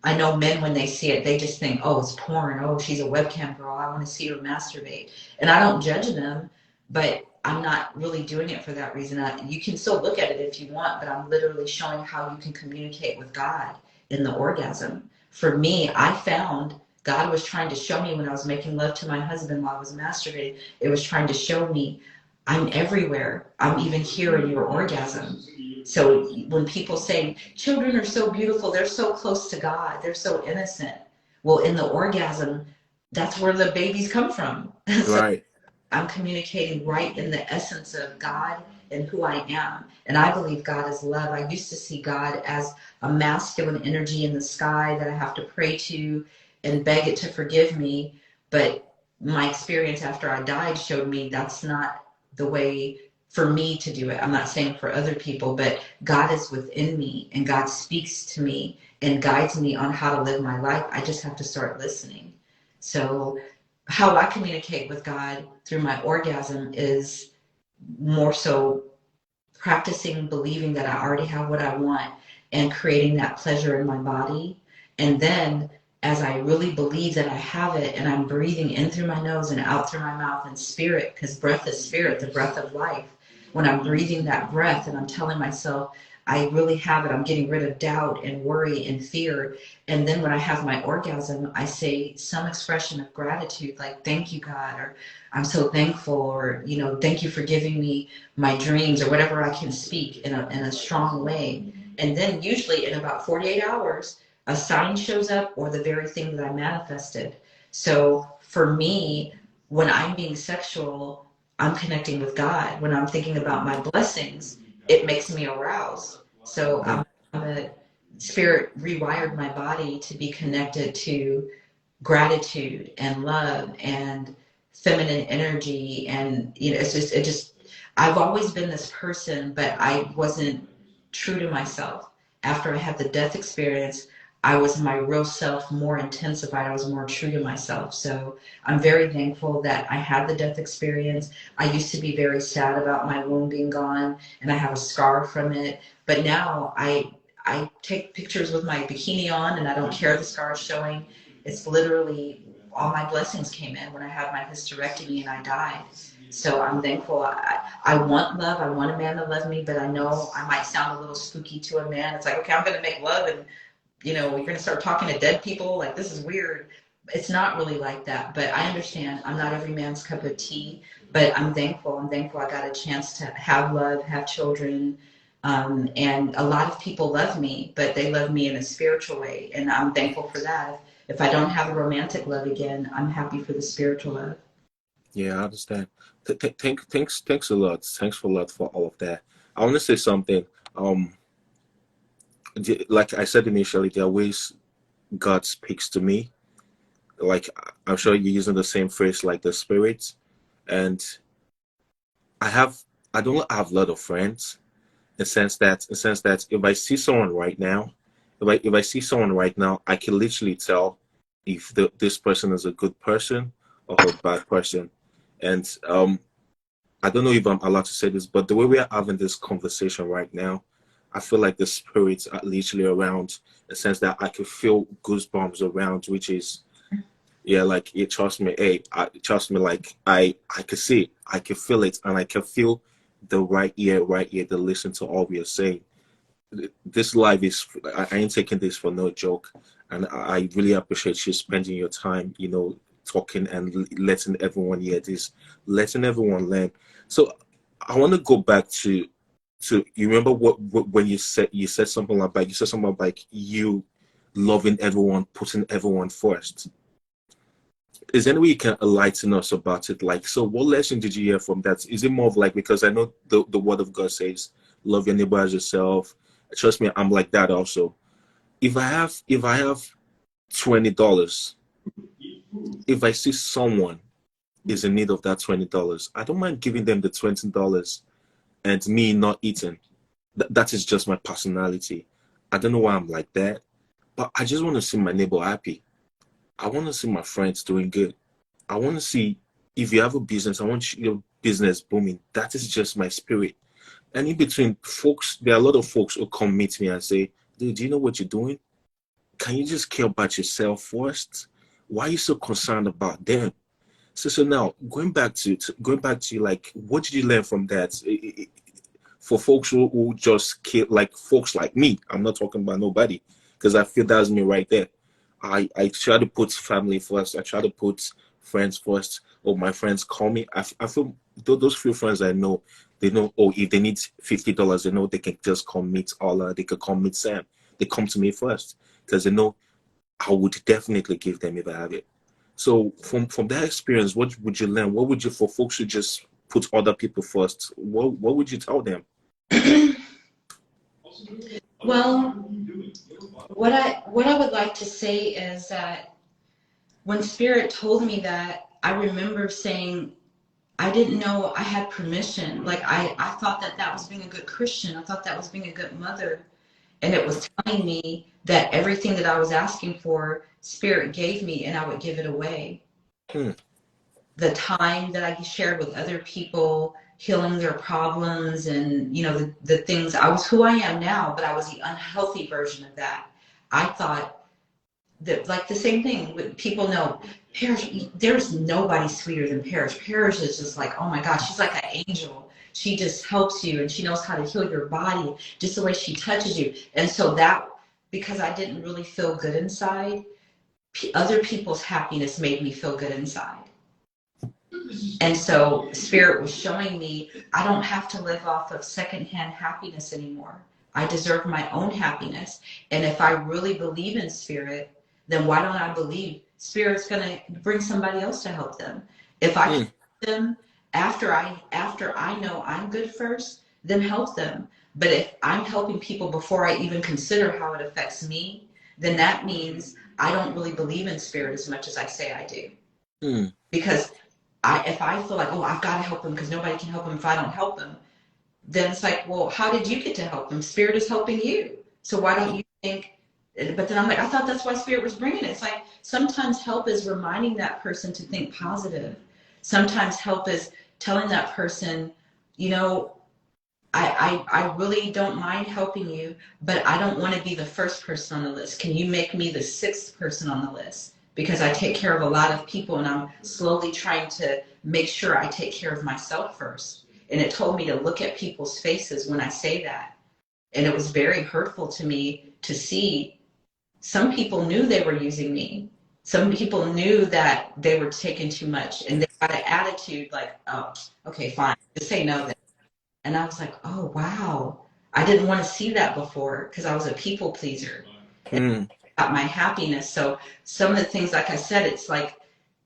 I know men, when they see it, they just think, oh, it's porn. Oh, she's a webcam girl. I want to see her masturbate. And I don't judge them, but I'm not really doing it for that reason. You can still look at it if you want, but I'm literally showing how you can communicate with God in the orgasm. For me, I found God was trying to show me when I was making love to my husband while I was masturbating. It was trying to show me I'm everywhere. I'm even here in your orgasm. So when people say children are so beautiful, they're so close to God, they're so innocent. Well, in the orgasm, that's where the babies come from. So Right. I'm communicating right in the essence of God and who I am. And I believe God is love. I used to see God as a masculine energy in the sky that I have to pray to and beg it to forgive me. But my experience after I died showed me that's not the way for me to do it. I'm not saying for other people, but God is within me and God speaks to me and guides me on how to live my life. I just have to start listening. So how I communicate with God through my orgasm is more so practicing believing that I already have what I want and creating that pleasure in my body. And then as I really believe that I have it and I'm breathing in through my nose and out through my mouth in spirit, because breath is spirit, the breath of life. When I'm breathing that breath and I'm telling myself, I really have it, I'm getting rid of doubt and worry and fear. And then when I have my orgasm, I say some expression of gratitude, like, thank you, God, or I'm so thankful, or, thank you for giving me my dreams, or whatever I can speak in a strong way. And then usually in about 48 hours, a sign shows up or the very thing that I manifested. So for me, when I'm being sexual, I'm connecting with God. When I'm thinking about my blessings, it makes me arouse. So Mm. I'm a spirit rewired my body to be connected to gratitude and love and feminine energy. And I've always been this person, but I wasn't true to myself. After I had the death experience, I was my real self more intensified. I was more true to myself. So I'm very thankful that I had the death experience. I used to be very sad about my womb being gone, and I have a scar from it. But now I take pictures with my bikini on, and I don't care the scars showing. It's literally all my blessings came in when I had my hysterectomy and I died. So I'm thankful. I want love. I want a man to love me, but I know I might sound a little spooky to a man. It's like, okay, I'm going to make love and, you're going to start talking to dead people. Like, this is weird. It's not really like that, but I understand. I'm not every man's cup of tea, but I'm thankful. I'm thankful I got a chance to have love, have children. And a lot of people love me, but they love me in a spiritual way. And I'm thankful for that. If I don't have a romantic love again, I'm happy for the spiritual love. Yeah, I understand. Thanks a lot. Thanks a lot for all of that. I want to say something. Um, like I said initially, there are ways God speaks to me. Like I'm sure you're using the same phrase, like the spirit. And I have, I don't have a lot of friends. In sense that if I see someone right now, if I see someone right now, I can literally tell if this person is a good person or a bad person. And I don't know if I'm allowed to say this, but the way we are having this conversation right now, I feel like the spirits are literally around, in the sense that I can feel goosebumps around, which is, yeah, like it, trust me, hey, trust me, like I can see it, I can feel it, and I can feel the right ear to listen to all we are saying. This live is, I ain't taking this for no joke, and I really appreciate you spending your time, talking and letting everyone hear this, letting everyone learn. So I want to go back to you remember what when you said something like, you said something like you loving everyone, putting everyone first. Is there any way you can enlighten us about it? Like, so what lesson did you hear from that? Is it more of like, because I know the word of God says, love your neighbor as yourself. Trust me, I'm like that also. If I have $20, if I see someone is in need of that $20, I don't mind giving them the $20 and me not eating. That is just my personality. I don't know why I'm like that, but I just want to see my neighbor happy. I want to see my friends doing good. I want to see, if you have a business, I want your business booming. That is just my spirit. And in between, folks, there are a lot of folks who come meet me and say, dude, do you know what you're doing? Can you just care about yourself first? Why are you so concerned about them? So now going back to like, what did you learn from that? For folks who just care, like folks like me, I'm not talking about nobody, because I feel that's me right there. I try to put family first. I try to put friends first. Or my friends call me. I feel those few friends I know, they know, oh, if they need $50, they know they can just come meet Holar, they could come meet Sam. They come to me first because they know I would definitely give them if I have it. So from that experience, what would you learn? What would you, for folks who just put other people first, what would you tell them? Well, what I would like to say is that when Spirit told me that, I remember saying, I didn't know I had permission. Like I thought that was being a good Christian. I thought that was being a good mother. And it was telling me that everything that I was asking for, Spirit gave me, and I would give it away. The time that I shared with other people, healing their problems, and the things, I was who I am now, but I was the unhealthy version of that. I thought that, like the same thing with people know, Parish, there's nobody sweeter than Parish. Parish is just like, oh my gosh, she's like an angel. She just helps you, and she knows how to heal your body, just the way she touches you. And so that, because I didn't really feel good inside, other people's happiness made me feel good inside. And so Spirit was showing me I don't have to live off of secondhand happiness anymore. I deserve my own happiness. And if I really believe in Spirit, then why don't I believe Spirit's going to bring somebody else to help them? If I help them after I know I'm good first, then help them. But if I'm helping people before I even consider how it affects me, then that means I don't really believe in Spirit as much as I say I do. Because if I feel like, oh, I've got to help them because nobody can help them if I don't help them, then it's like, well, how did you get to help them? Spirit is helping you. So why don't you think? But then I'm like, I thought that's why Spirit was bringing it. It's like sometimes help is reminding that person to think positive. Sometimes help is telling that person, I really don't mind helping you, but I don't want to be the first person on the list. Can you make me the sixth person on the list? Because I take care of a lot of people, and I'm slowly trying to make sure I take care of myself first. And it told me to look at people's faces when I say that. And it was very hurtful to me to see some people knew they were using me. Some people knew that they were taking too much, and they had an attitude like, oh, okay, fine, just say no then. And I was like, oh, wow. I didn't want to see that before because I was a people pleaser. About my happiness. So some of the things, like I said, it's like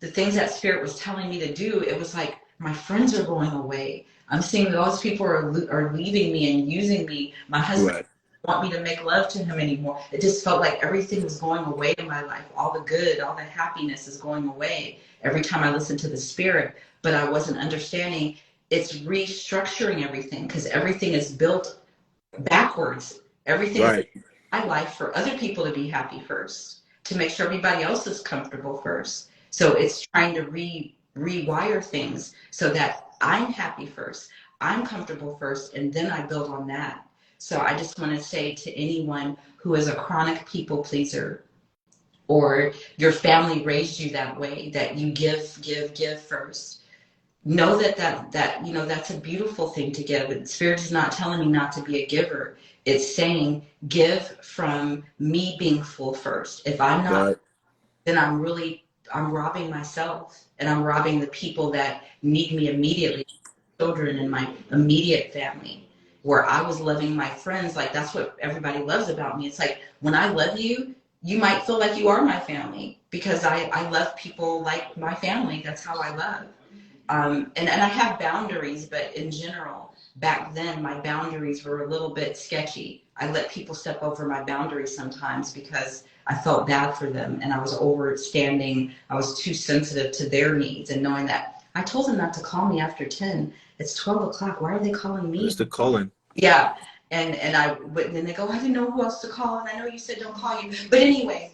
the things that Spirit was telling me to do, it was like my friends are going away. I'm seeing that all these people are leaving me and using me. My husband doesn't want me to make love to him anymore. It just felt like everything was going away in my life. All the good, all the happiness is going away every time I listen to the Spirit. But I wasn't understanding it's restructuring everything because everything is built backwards. Everything is my life for other people to be happy first, to make sure everybody else is comfortable first. So it's trying to rewire things so that I'm happy first, I'm comfortable first, and then I build on that. So I just want to say to anyone who is a chronic people pleaser, or your family raised you that way, that you give first, know that that's a beautiful thing to give. And Spirit is not telling me not to be a giver. It's saying give from me being full first. If I'm not, then I'm robbing myself, and I'm robbing the people that need me immediately, children in my immediate family, where I was loving my friends. Like that's what everybody loves about me. It's like when I love you, you might feel like you are my family because I love people like my family. That's how I love. And I have boundaries, but in general, back then my boundaries were a little bit sketchy. I let people step over my boundaries sometimes because I felt bad for them and I was overstanding. I was too sensitive to their needs, and knowing that I told them not to call me after 10. It's 12 o'clock. Why are they calling me? It's the calling. Yeah. And then they go, I didn't know who else to call. And I know you said don't call you. But anyway,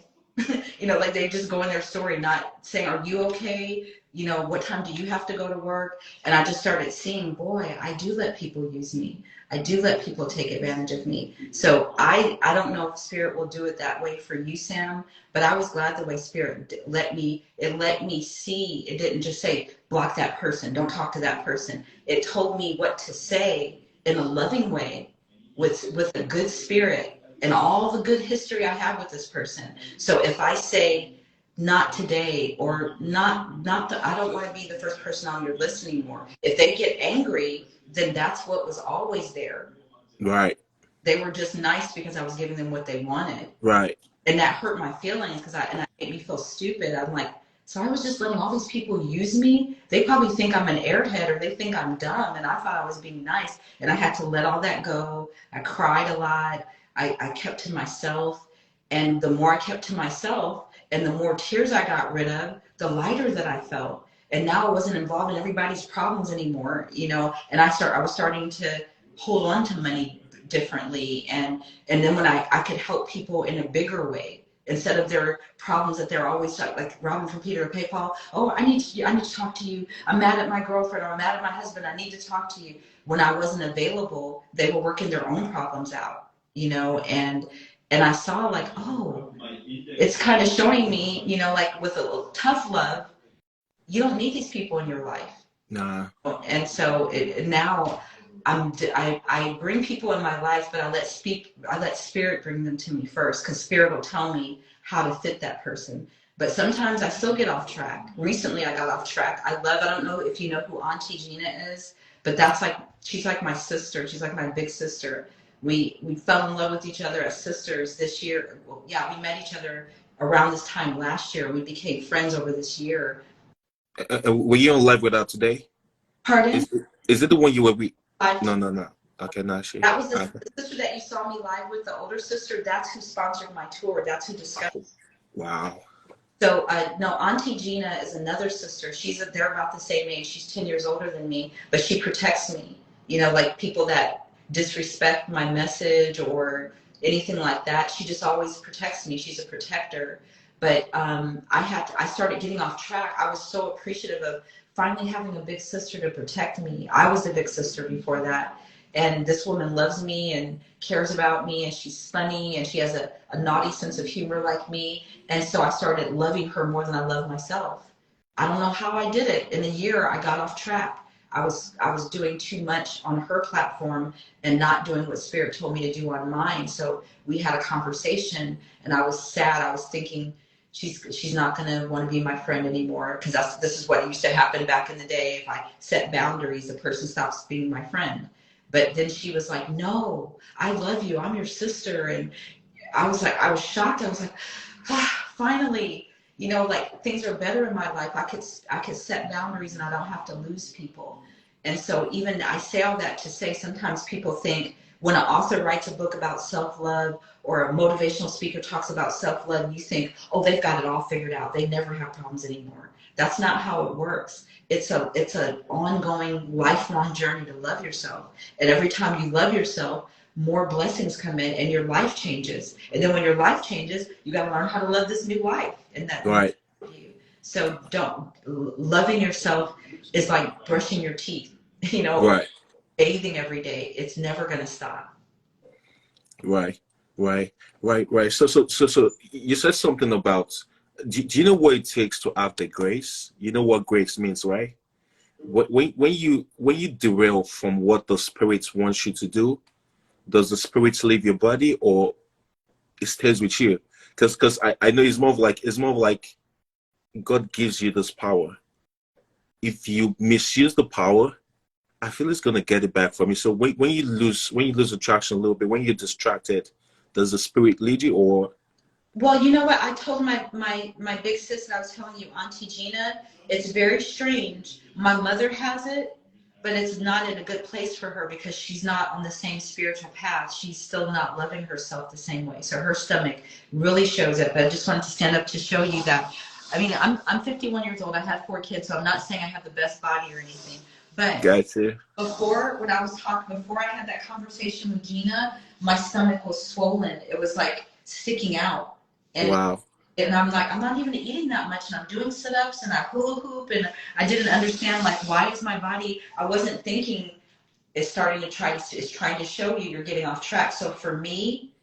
You know, like they just go in their story, not saying, are you okay? You know, what time do you have to go to work? And I just started seeing, boy, I do let people use me. I do let people take advantage of me. So I don't know if Spirit will do it that way for you, Sam, but I was glad the way Spirit let me, it let me see. It didn't just say, block that person, don't talk to that person. It told me what to say in a loving way with a good spirit and all the good history I have with this person. So if I say, not today, or not the, I don't want to be the first person on your list anymore. If they get angry, then that's what was always there. Right. They were just nice because I was giving them what they wanted. Right. And that hurt my feelings because and that made me feel stupid. I'm like, so I was just letting all these people use me. They probably think I'm an airhead or they think I'm dumb. And I thought I was being nice. And I had to let all that go. I cried a lot. I kept to myself. And the more I kept to myself and the more tears I got rid of, the lighter that I felt. And now I wasn't involved in everybody's problems anymore, you know, and I was starting to hold on to money differently. And then when I could help people in a bigger way, instead of their problems that they're always like robbing from Peter to pay Paul. Oh, I need to talk to you. I'm mad at my girlfriend, or I'm mad at my husband. I need to talk to you. When I wasn't available, they were working their own problems out, you know, and I saw like, oh, it's kind of showing me, you know, like with a tough love, you don't need these people in your life. Nah. And so now I bring people in my life, but I let Spirit bring them to me first, because Spirit will tell me how to fit that person. But sometimes I still get off track. Recently I got off track. I don't know if you know who Auntie Gina is, but she's like my sister. She's like my big sister. We fell in love with each other as sisters this year. Well, yeah, we met each other around this time last year. We became friends over this year. Were you on live with her today? Pardon? Is it the one you were with? I No. Okay, not she. That was the Okay. sister that you saw me live with, the older sister. That's who sponsored my tour. That's who discussed. Wow. So no, Auntie Gina is another sister. They're about the same age. She's 10 years older than me, but she protects me. You know, like people that disrespect my message or anything like that. She just always protects me. She's a protector. But I started getting off track. I was so appreciative of finally having a big sister to protect me. I was the big sister before that. And this woman loves me and cares about me, and she's funny, and she has a naughty sense of humor like me. And so I started loving her more than I love myself. I don't know how I did it. In a year, I got off track. I was doing too much on her platform and not doing what Spirit told me to do on mine. So we had a conversation, and I was sad. I was thinking, she's not going to want to be my friend anymore, because this is what used to happen back in the day. If I set boundaries, the person stops being my friend. But then she was like, no, I love you. I'm your sister. And I was shocked. I was like, finally, you know, like things are better in my life. I could set boundaries and I don't have to lose people. And so even I say all that to say, sometimes people think when an author writes a book about self-love or a motivational speaker talks about self-love, you think, oh, they've got it all figured out. They never have problems anymore. That's not how it works. It's an ongoing, lifelong journey to love yourself. And every time you love yourself, more blessings come in and your life changes. And then when your life changes, you got to learn how to love this new life. And that Right. you. So loving yourself is like brushing your teeth, you know, Right. or bathing every day. It's never going to stop. Right. So you said something about, do you know what it takes to have the grace? You know what grace means, right? When you derail from what the Spirit wants you to do, does the Spirit leave your body or it stays with you? Because I know it's more of like God gives you this power. If you misuse the power, I feel it's gonna get it back from you. So when you lose attraction a little bit, when you're distracted, does the Spirit lead you or? Well, you know what? I told my big sis that I was telling you, Auntie Gina, it's very strange. My mother has it, but it's not in a good place for her because she's not on the same spiritual path. She's still not loving herself the same way. So her stomach really shows it. But I just wanted to stand up to show you that. I mean, I'm 51 years old. I had 4 kids, so I'm not saying I have the best body or anything. But Gotcha. before I had that conversation with Gina, my stomach was swollen. It was like sticking out. And Wow. And I'm like, I'm not even eating that much, and I'm doing sit-ups and I hula hoop, and I didn't understand, like, why is my body, I wasn't thinking, it's trying to show you you're getting off track. So for me,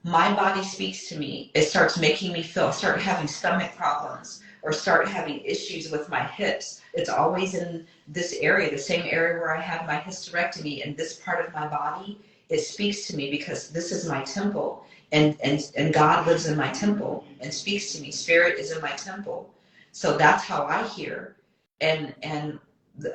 my body speaks to me. It starts making me feel, start having stomach problems or start having issues with my hips. It's always in this area, the same area where I had my hysterectomy, and this part of my body, it speaks to me because this is my temple, and God lives in my temple and speaks to me. Spirit is in my temple. So that's how I hear. And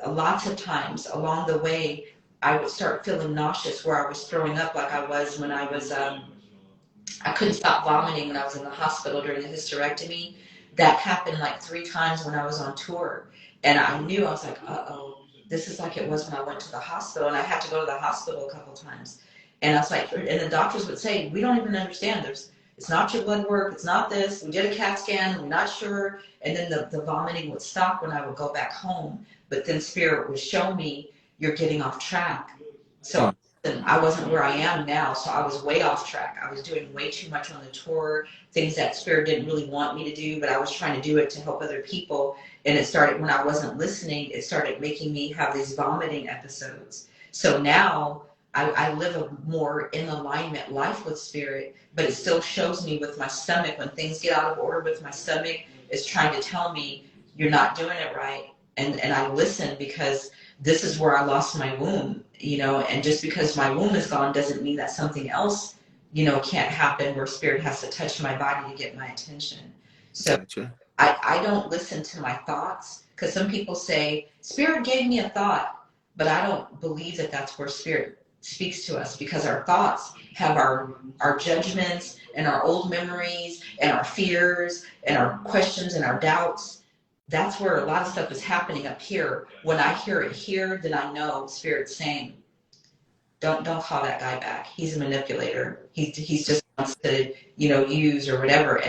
lots of times along the way, I would start feeling nauseous where I was throwing up, like I was when I was I couldn't stop vomiting when I was in the hospital during the hysterectomy. That happened like 3 times when I was on tour. And I knew, I was like, uh-oh, this is like it was when I went to the hospital. And I had to go to the hospital a couple times. And I was like, and the doctors would say, we don't even understand. It's not your blood work. It's not this. We did a CAT scan. We're not sure. And then the vomiting would stop when I would go back home. But then Spirit would show me, you're getting off track. So I wasn't where I am now, so I was way off track. I was doing way too much on the tour, things that Spirit didn't really want me to do, but I was trying to do it to help other people. And it started, when I wasn't listening, it started making me have these vomiting episodes. So now I live a more in alignment life with Spirit, but it still shows me with my stomach, when things get out of order with my stomach, it's trying to tell me, you're not doing it right. And I listen, because this is where I lost my womb, and just because my womb is gone doesn't mean that something else, can't happen, where Spirit has to touch my body to get my attention. So Gotcha. I don't listen to my thoughts, because some people say, Spirit gave me a thought, but I don't believe that that's where Spirit speaks to us, because our thoughts have our judgments and our old memories and our fears and our questions and our doubts. That's where a lot of stuff is happening up here. When I hear it here, then I know Spirit's saying, don't call that guy back. He's a manipulator. He's just wants to, use or whatever.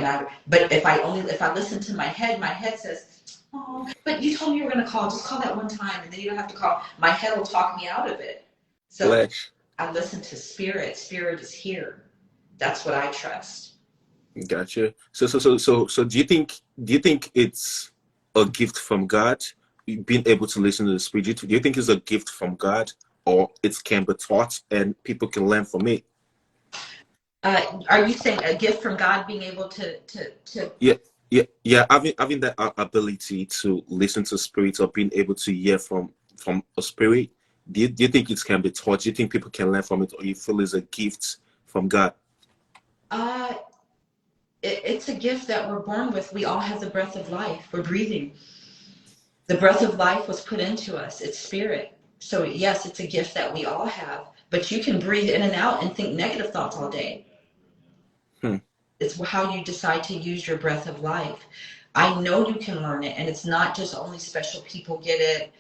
But if I listen to my head says, oh, but you told me you were going to call. Just call that one time, and then you don't have to call. My head will talk me out of it. So Flesh. I listen to Spirit. Spirit is here. That's what I trust. Gotcha. So do you think it's a gift from God, being able to listen to the Spirit? Do you think it's a gift from God, or it can be taught and people can learn from it? Are you saying a gift from God, being able to Yeah. Having that ability to listen to Spirit, or being able to hear from a spirit. Do you think it can be taught? Do you think people can learn from it, or you feel it's a gift from God? uh it's a gift that we're born with. We all have the breath of life. We're breathing. The breath of life was put into us. It's Spirit. So yes, it's a gift that we all have. But you can breathe in and out and think negative thoughts all day. It's how you decide to use your breath of life. I know you can learn it, and it's not just only special people get it.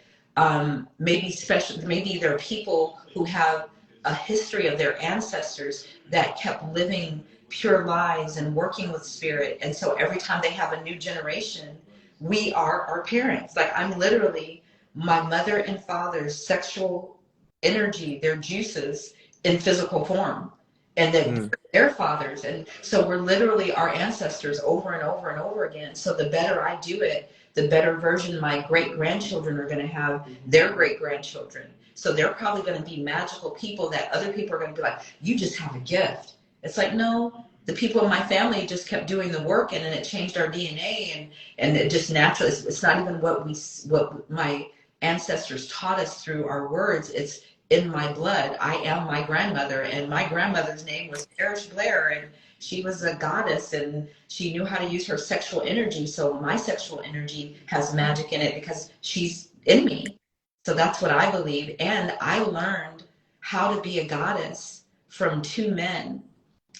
Maybe there are people who have a history of their ancestors that kept living pure lives and working with Spirit. And so every time they have a new generation, we are our parents. Like, I'm literally my mother and father's sexual energy, their juices in physical form. And then their fathers. And so we're literally our ancestors over and over and over again. So the better I do it, the better version my great-grandchildren are going to have, their great-grandchildren. So they're probably going to be magical people that other people are going to be like, you just have a gift. It's like, no, the people in my family just kept doing the work, and then it changed our DNA, and it just naturally, it's not even what my ancestors taught us through our words. It's in my blood. I am my grandmother, and my grandmother's name was Parish Blair, and she was a goddess, and she knew how to use her sexual energy. So my sexual energy has magic in it because she's in me. So that's what I believe. And I learned how to be a goddess from 2 men.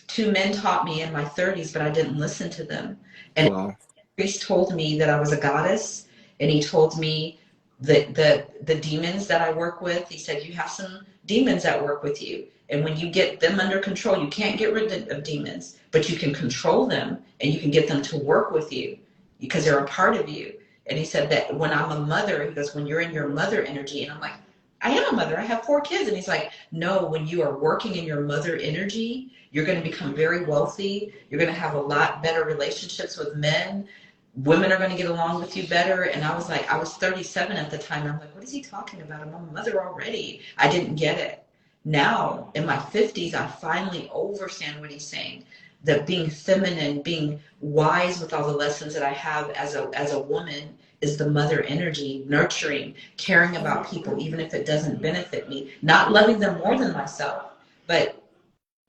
2 men taught me in my 30s, but I didn't listen to them. And Wow. the priest told me that I was a goddess, and he told me the demons that I work with, he said, you have some demons that work with you. And when you get them under control, you can't get rid of demons, but you can control them, and you can get them to work with you because they're a part of you. And he said that when I'm a mother, he goes, when you're in your mother energy, and I'm like, I am a mother. I have 4 kids. And he's like, no, when you are working in your mother energy, you're going to become very wealthy. You're going to have a lot better relationships with men. Women are going to get along with you better. And I was like, I was 37 at the time. And I'm like, what is he talking about? I'm a mother already. I didn't get it. Now, in my 50s, I finally understand what he's saying. That being feminine, being wise with all the lessons that I have as a woman is the mother energy, nurturing, caring about people, even if it doesn't benefit me, not loving them more than myself. But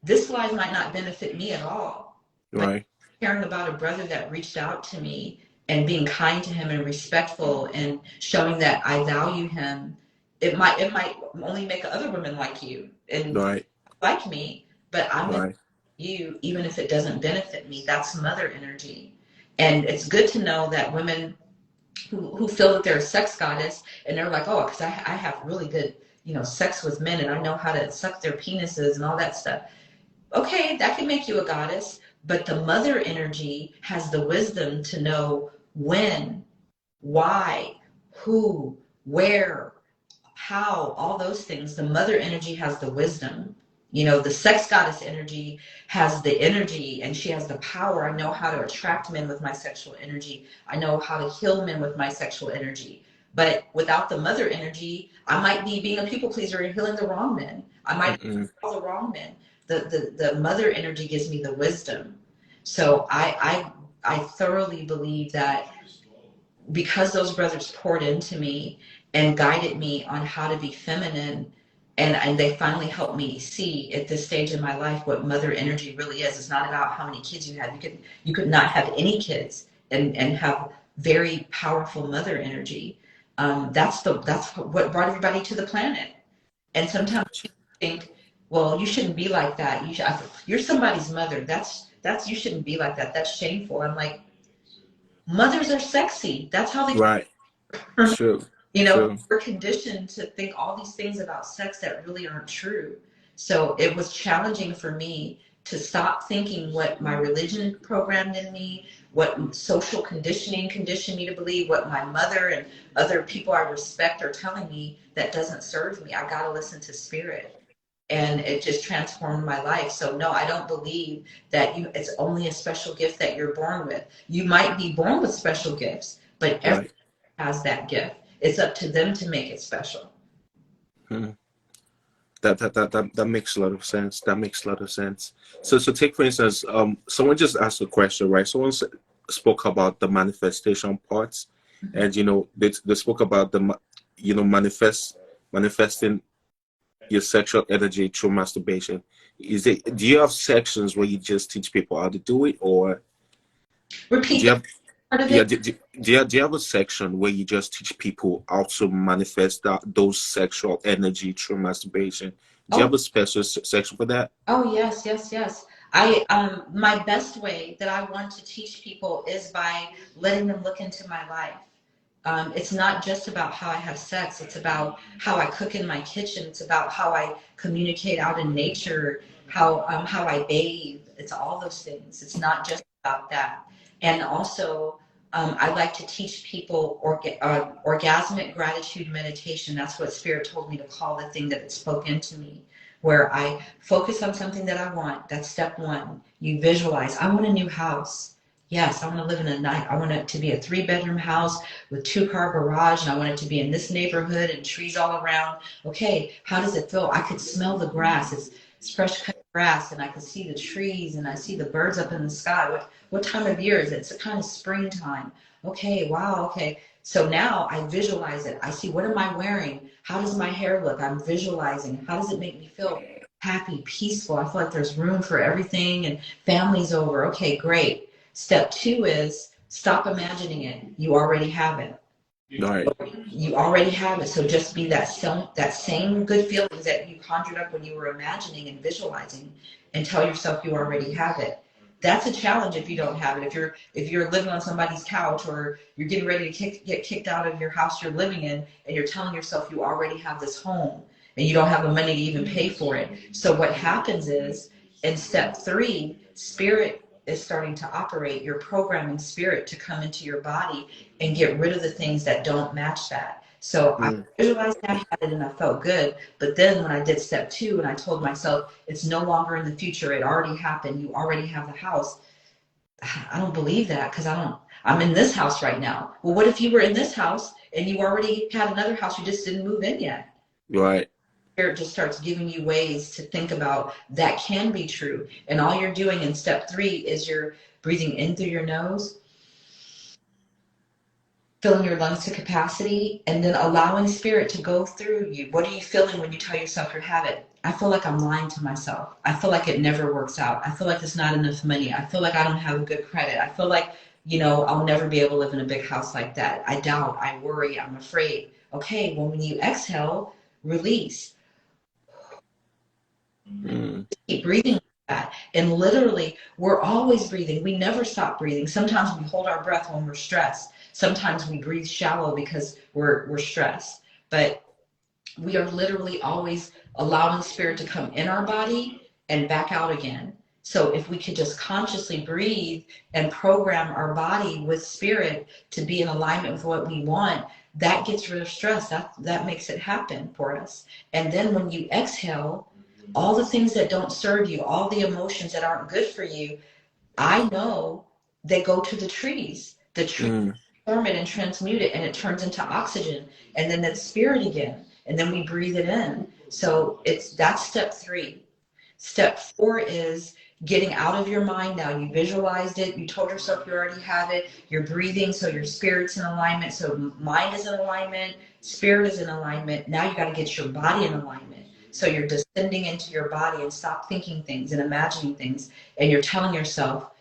this life might not benefit me at all. But Right. caring about a brother that reached out to me and being kind to him and respectful and showing that I value him, it might only make other women like you and Right. like me, but I'm going to Right. you even if it doesn't benefit me. That's mother energy. And it's good to know that women who feel that they're a sex goddess and they're like, oh, because I have really good, sex with men and I know how to suck their penises and all that stuff. Okay, that can make you a goddess, but the mother energy has the wisdom to know when, why, who, where, how, all those things. The mother energy has the wisdom. The sex goddess energy has the energy and she has the power. I know how to attract men with my sexual energy. I know how to heal men with my sexual energy. But without the mother energy, I might be being a people pleaser and healing the wrong men. I might be all the wrong men. The mother energy gives me the wisdom. So I thoroughly believe that because those brothers poured into me and guided me on how to be feminine, and they finally helped me see at this stage in my life what mother energy really is. It's not about how many kids you have. You could not have any kids and have very powerful mother energy. That's what brought everybody to the planet. And sometimes people think, well, you shouldn't be like that. You're somebody's mother. That's you shouldn't be like that. That's shameful. I'm like, mothers are sexy. That's how they. Right. True. True. We're conditioned to think all these things about sex that really aren't true. So it was challenging for me to stop thinking what my religion programmed in me, what social conditioning conditioned me to believe, what my mother and other people I respect are telling me that doesn't serve me. I got to listen to spirit. And it just transformed my life. So no, I don't believe that it's only a special gift that you're born with. You might be born with special gifts, but everyone Right. has that gift. It's up to them to make it special. Hmm. That makes a lot of sense. That makes a lot of sense. So take for instance, someone just asked a question, right? Someone spoke about the manifestation parts, Mhm. and they spoke about manifesting your sexual energy through masturbation. Do you have sections where you just teach people how to do it, or do Repeat you that have part of yeah, it. do you have a section where you just teach people how to manifest those sexual energy through masturbation? Do you Oh, have a special section for that? oh yes, yes, yes. I my best way that I want to teach people is by letting them look into my life. It's not just about how I have sex. It's about how I cook in my kitchen. It's about how I communicate out in nature, how I bathe. It's all those things. It's not just about that. And also, I like to teach people orgasmic gratitude meditation. That's what Spirit told me to call the thing that it spoke into me, where I focus on something that I want. That's step one. You visualize. I want a new house. Yes, I want to live in I want it to be a 3-bedroom house with 2-car garage, and I want it to be in this neighborhood and trees all around. Okay, how does it feel? I could smell the grass. It's fresh cut grass, and I could see the trees, and I see the birds up in the sky. What time of year is it? It's a kind of springtime. Okay, wow, okay. So now I visualize it. I see, what am I wearing? How does my hair look? I'm visualizing. How does it make me feel? Happy, peaceful. I feel like there's room for everything and family's over. Okay, great. Step 2 is stop imagining it. You already have it. All right. You already have it. So just be that same good feelings that you conjured up when you were imagining and visualizing, and tell yourself you already have it. That's a challenge if you don't have it. If you're living on somebody's couch, or you're getting ready to get kicked out of your house you're living in, and you're telling yourself you already have this home and you don't have the money to even pay for it. So what happens is, in step 3, spirit is starting to operate. You're programming spirit to come into your body and get rid of the things that don't match that. So I Mm. visualized I had it and I felt good. But then when I did step 2 and I told myself it's no longer in the future, it already happened, you already have the house. I don't believe that because I'm in this house right now. Well, what if you were in this house and you already had another house, you just didn't move in yet? Right. Spirit just starts giving you ways to think about that can be true. And all you're doing in step 3 is you're breathing in through your nose, filling your lungs to capacity, and then allowing spirit to go through you. What are you feeling when you tell yourself you have it? I feel like I'm lying to myself. I feel like it never works out. I feel like there's not enough money. I feel like I don't have a good credit. I feel like, I'll never be able to live in a big house like that. I doubt, I worry, I'm afraid. Okay, well, when you exhale, release. Mm. Keep breathing like that. And literally, we're always breathing. We never stop breathing. Sometimes we hold our breath when we're stressed. Sometimes we breathe shallow because we're stressed. But we are literally always allowing spirit to come in our body and back out again. So if we could just consciously breathe and program our body with spirit to be in alignment with what we want, that gets rid of stress. That makes it happen for us. And then when you exhale, all the things that don't serve you, all the emotions that aren't good for you, I know they go to the trees. The trees Mm. form it and transmute it, and it turns into oxygen, and then that's spirit again, and then we breathe it in. So that's step 3. Step 4 is getting out of your mind now. You visualized it. You told yourself you already have it. You're breathing, so your spirit's in alignment. So mind is in alignment. Spirit is in alignment. Now you got to get your body in alignment. So you're descending into your body and stop thinking things and imagining things. And you're telling yourself,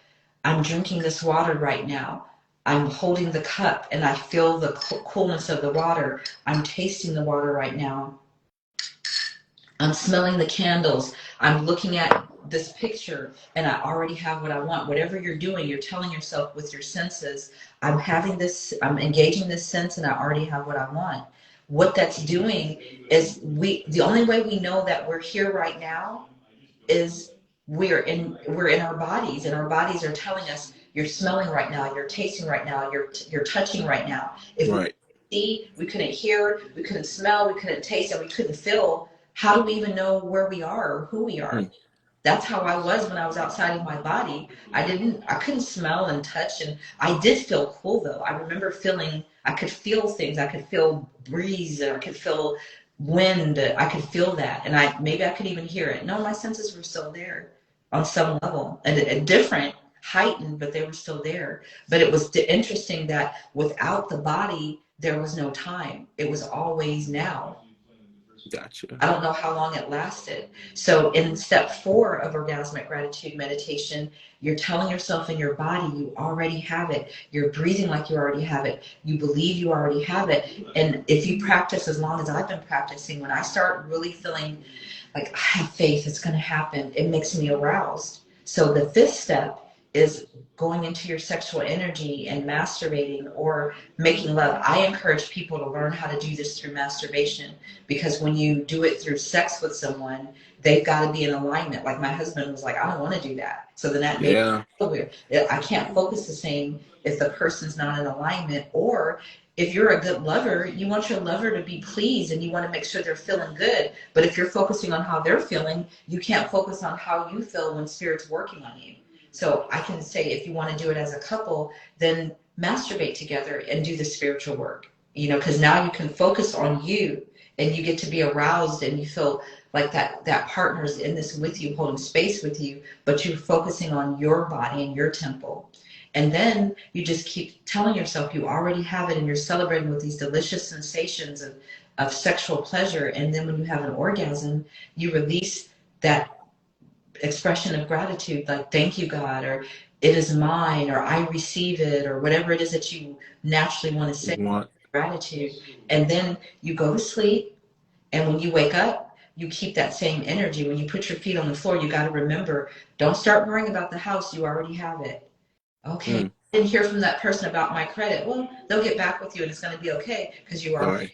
I'm drinking this water right now. I'm holding the cup and I feel the coolness of the water. I'm tasting the water right now. I'm smelling the candles. I'm looking at this picture and I already have what I want. Whatever you're doing, you're telling yourself with your senses, I'm engaging this sense and I already have what I want. What that's doing is the only way we know that we're here right now is we're in our bodies, and our bodies are telling us you're smelling right now, you're tasting right now, you're touching right now. If we Right. couldn't see, we couldn't hear, we couldn't smell, we couldn't taste, and we couldn't feel, how do we even know where we are or who we are? Mm. That's how I was when I was outside of my body. I couldn't smell and touch, and I did feel cool though. I remember feeling, I could feel things. I could feel breeze, or I could feel wind. I could feel that, and maybe I could even hear it. No, my senses were still there on some level, and different, heightened, but they were still there. But it was interesting that without the body, there was no time. It was always now. Gotcha. I don't know how long it lasted. So in step 4 of orgasmic gratitude meditation, you're telling yourself in your body you already have it. You're breathing like you already have it. You believe you already have it. And if you practice as long as I've been practicing, when I start really feeling like I have faith, it's going to happen, it makes me aroused. So the 5th step is going into your sexual energy and masturbating or making love. I encourage people to learn how to do this through masturbation, because when you do it through sex with someone, they've got to be in alignment. Like my husband was like, I don't want to do that. So then that made me Yeah. feel weird. I can't focus the same if the person's not in alignment. Or if you're a good lover, you want your lover to be pleased and you want to make sure they're feeling good. But if you're focusing on how they're feeling, you can't focus on how you feel when spirit's working on you. So I can say, if you want to do it as a couple, then masturbate together and do the spiritual work, because now you can focus on you and you get to be aroused and you feel like that partner's in this with you, holding space with you, but you're focusing on your body and your temple. And then you just keep telling yourself you already have it, and you're celebrating with these delicious sensations of sexual pleasure. And then when you have an orgasm, you release that expression of gratitude, like thank you God, or it is mine, or I receive it, or whatever it is that you naturally want to say, What? gratitude. And then you go to sleep, and when you wake up, you keep that same energy. When you put your feet on the floor, you got to remember, don't start worrying about the house, you already have it. Okay, Mm. I didn't hear from that person about my credit. Well, they'll get back with you and it's going to be okay, because you are. Right.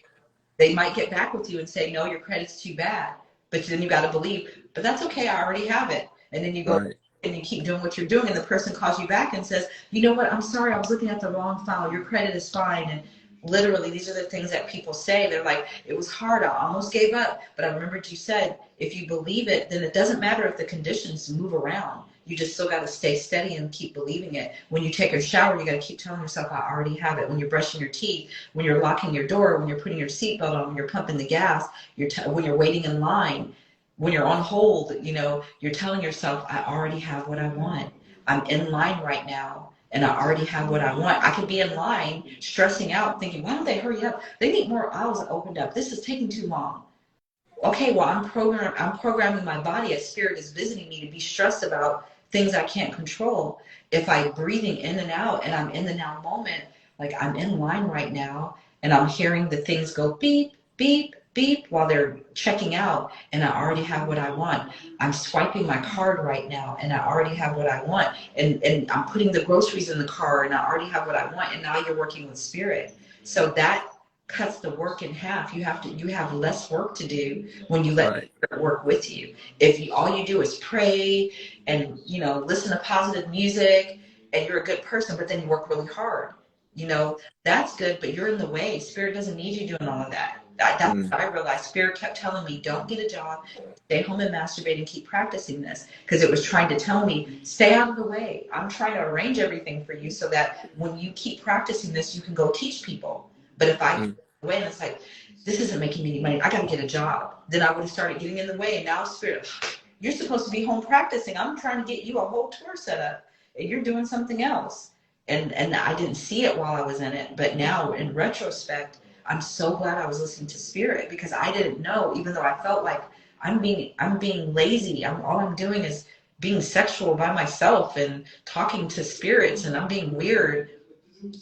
They might get back with you and say, no, your credit's too bad. But then you got to believe, but that's okay, I already have it. And then you go Right. and you keep doing what you're doing, and the person calls you back and says, you know what, I'm sorry, I was looking at the wrong file. Your credit is fine. And literally, these are the things that people say. They're like, it was hard, I almost gave up, but I remembered you said, if you believe it, then it doesn't matter if the conditions move around. You just still got to stay steady and keep believing it. When you take a shower, you got to keep telling yourself, I already have it. When you're brushing your teeth, when you're locking your door, when you're putting your seatbelt on, when you're pumping the gas, when you're waiting in line, when you're on hold, you know, you're telling yourself, I already have what I want. I'm in line right now and I already have what I want. I could be in line stressing out thinking, why don't they hurry up? They need more aisles opened up. This is taking too long. Okay, well, I'm programming my body as spirit is visiting me to be stressed about things I can't control. If I'm breathing in and out and I'm in the now moment, like I'm in line right now and I'm hearing the things go beep, beep, beep while they're checking out and I already have what I want. I'm swiping my card right now and I already have what I want. And I'm putting the groceries in the car and I already have what I want. And now you're working with spirit. So that cuts the work in half. You have less work to do when you let Right. it work with you. If all you do is pray and listen to positive music and you're a good person, but then you work really hard, that's good, but you're in the way. Spirit doesn't need you doing all of that. That's Mm. what I realized. Spirit kept telling me, don't get a job, stay home and masturbate and keep practicing this, because it was trying to tell me, stay out of the way. I'm trying to arrange everything for you so that when you keep practicing this, you can go teach people. But if I Mm. away and it's like, this isn't making me any money, I gotta get a job, then I would have started getting in the way. And now spirit, you're supposed to be home practicing, I'm trying to get you a whole tour set up and you're doing something else. And I didn't see it while I was in it, but now in retrospect, I'm so glad I was listening to spirit, because I didn't know, even though I felt like I'm being lazy. All I'm doing is being sexual by myself and talking to spirits and I'm being weird,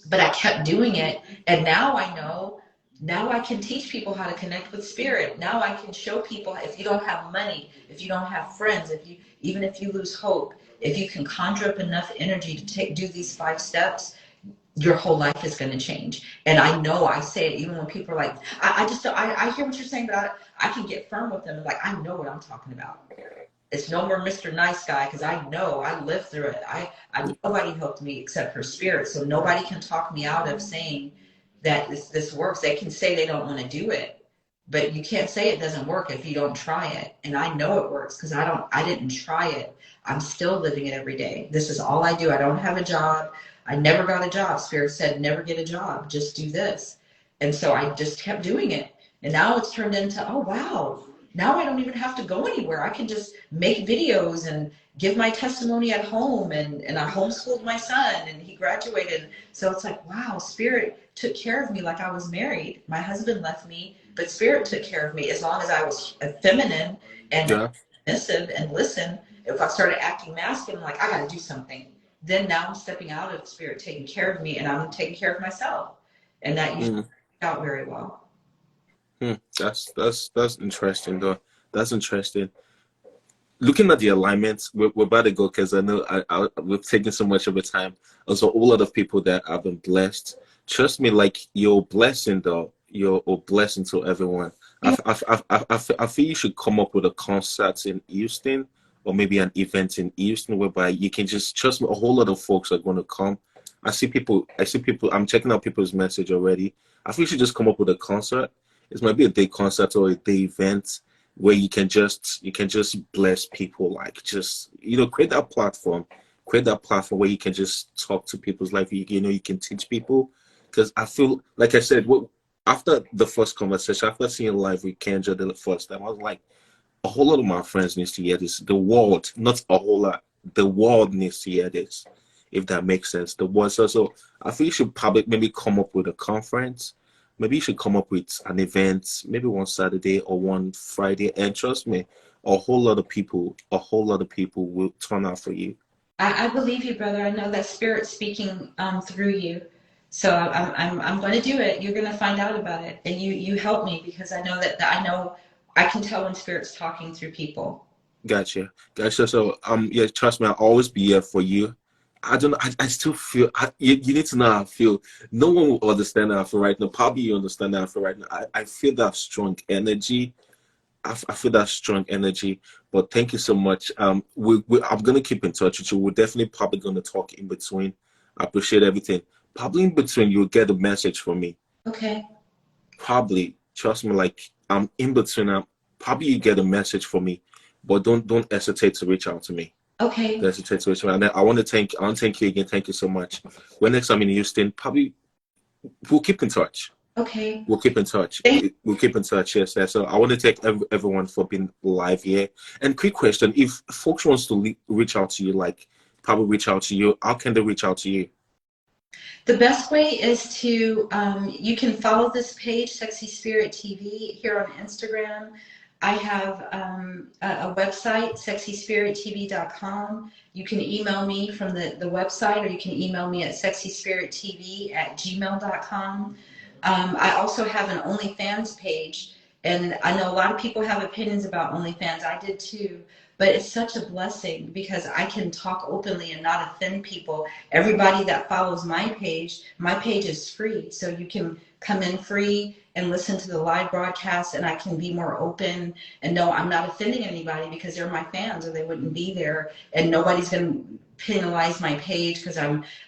but I kept doing it. And now I know, now I can teach people how to connect with spirit. Now I can show people, if you don't have money, if you don't have friends, even if you lose hope, if you can conjure up enough energy to do these 5 steps, your whole life is going to change. And I know, I say it even when people are like, I just don't, I hear what you're saying, but I can get firm with them. Like, I know what I'm talking about. It's no more Mr. Nice Guy, because I know, I lived through it. Nobody helped me except for spirit. So nobody can talk me out of saying that this works. They can say they don't want to do it, but you can't say it doesn't work if you don't try it. And I know it works because I didn't try it. I'm still living it every day. This is all I do. I don't have a job. I never got a job. Spirit said, never get a job. Just do this. And so I just kept doing it. And now it's turned into, oh, wow. Now I don't even have to go anywhere. I can just make videos and give my testimony at home. And I homeschooled my son and he graduated. So it's like, wow, spirit took care of me like I was married. My husband left me, but spirit took care of me as long as I was feminine and Yeah. submissive and listen. If I started acting masculine, like I got to do something, then now I'm stepping out of spirit taking care of me and I'm taking care of myself. And that usually Mm. works out very well. That's interesting though. That's interesting. Looking at the alignments, we're about to go because I know we've taken so much of the time. Also, a whole lot of people that have been blessed. Trust me, like you're a blessing though. You're a blessing to everyone. I feel you should come up with a concert in Houston or maybe an event in Houston whereby you can just trust me. A whole lot of folks are going to come. I see people. I'm checking out people's message already. I think you should just come up with a concert. It might be a day concert or a day event where you can just bless people, like just create that platform where you can just talk to people's life. You can teach people, because I feel like I said, after the first conversation, after seeing live with Kendra the first time, I was like, a whole lot of my friends needs to hear this. The world, not a whole lot, the world needs to hear this, if that makes sense. The world. So I feel you should probably maybe come up with a conference. Maybe you should come up with an event, maybe one Saturday or one Friday, and trust me, a whole lot of people will turn out for you. I believe you, brother. I know that spirit speaking through you. So I'm going to do it. You're going to find out about it, and you help me, because I know that I know I can tell when spirit's talking through people. Gotcha. So yeah, trust me, I'll always be here for you. I don't know. I still feel you need to know how I feel. No one will understand how I feel right now. Probably you understand how I feel right now. I feel that strong energy. I feel that strong energy. But thank you so much. I'm gonna keep in touch with you. We're definitely probably gonna talk in between. I appreciate everything. Probably in between, you'll get a message from me. Okay. Probably, trust me, like I'm in between. Probably you get a message from me, but don't hesitate to reach out to me. Okay. Don't hesitate to reach out. And then I want to thank you again. Thank you so much. When next time in Houston, probably we'll keep in touch. Okay. We'll keep in touch. Thank We'll keep in touch. Yes. So I want to thank everyone for being live here. And quick question: if folks wants to reach out to you, like probably reach out to you, how can they reach out to you? The best way is to, you can follow this page, Sexy Spirit TV, here on Instagram. I have a website, sexyspirittv.com. You can email me from the website, or you can email me at sexyspirittv@gmail.com. I also have an OnlyFans page, and I know a lot of people have opinions about OnlyFans. I did too, but it's such a blessing because I can talk openly and not offend people. Everybody that follows my page is free, so you can come in free and listen to the live broadcast, and I can be more open and know I'm not offending anybody because they're my fans or they wouldn't be there, and nobody's going to penalize my page because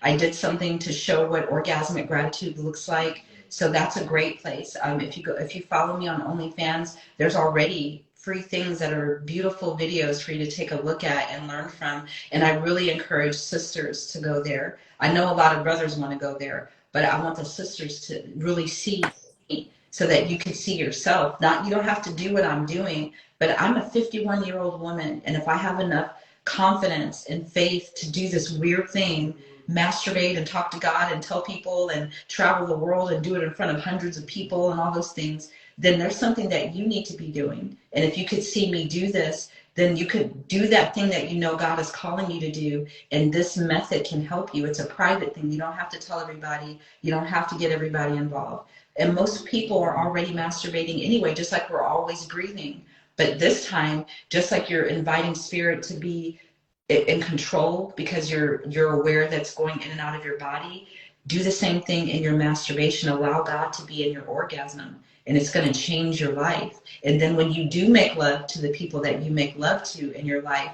I did something to show what orgasmic gratitude looks like. So that's a great place. If you follow me on OnlyFans, there's already free things that are beautiful videos for you to take a look at and learn from. And I really encourage sisters to go there. I know a lot of brothers want to go there, but I want the sisters to really see me so that you can see yourself. Not, you don't have to do what I'm doing, but I'm a 51-year-old woman, and if I have enough confidence and faith to do this weird thing, masturbate and talk to God and tell people and travel the world and do it in front of hundreds of people and all those things, then there's something that you need to be doing. And if you could see me do this, then you could do that thing that you know God is calling you to do. And this method can help you. It's a private thing. You don't have to tell everybody. You don't have to get everybody involved. And most people are already masturbating anyway, just like we're always breathing. But this time, just like you're inviting spirit to be in control because you're aware that's going in and out of your body, do the same thing in your masturbation. Allow God to be in your orgasm, and it's going to change your life. And then when you do make love to the people that you make love to in your life,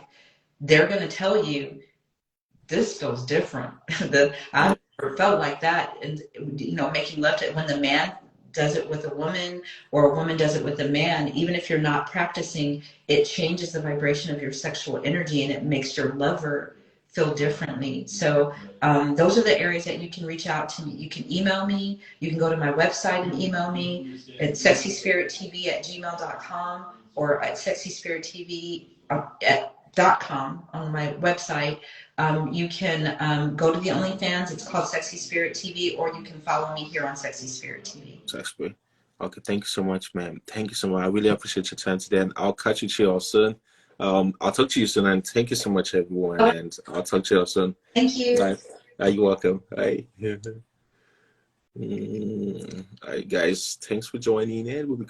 they're going to tell you this feels different. I never felt like that. And making love to, when the man does it with a woman or a woman does it with a man, even if you're not practicing, it changes the vibration of your sexual energy and it makes your lover feel differently. So those are the areas that you can reach out to me. You can email me. You can go to my website and email me at sexyspirittv@gmail.com or at sexyspirittv.com on my website. You can go to the OnlyFans. It's called Sexy Spirit TV, or you can follow me here on Sexy Spirit TV. Exactly. Okay, thank you so much, ma'am. Thank you so much. I really appreciate your time today, and I'll catch you to you all soon. I'll talk to you soon, and thank you so much, everyone. And I'll talk to you all soon. Thank you. Bye. You're welcome. Bye. All right, guys. Thanks for joining in. We'll be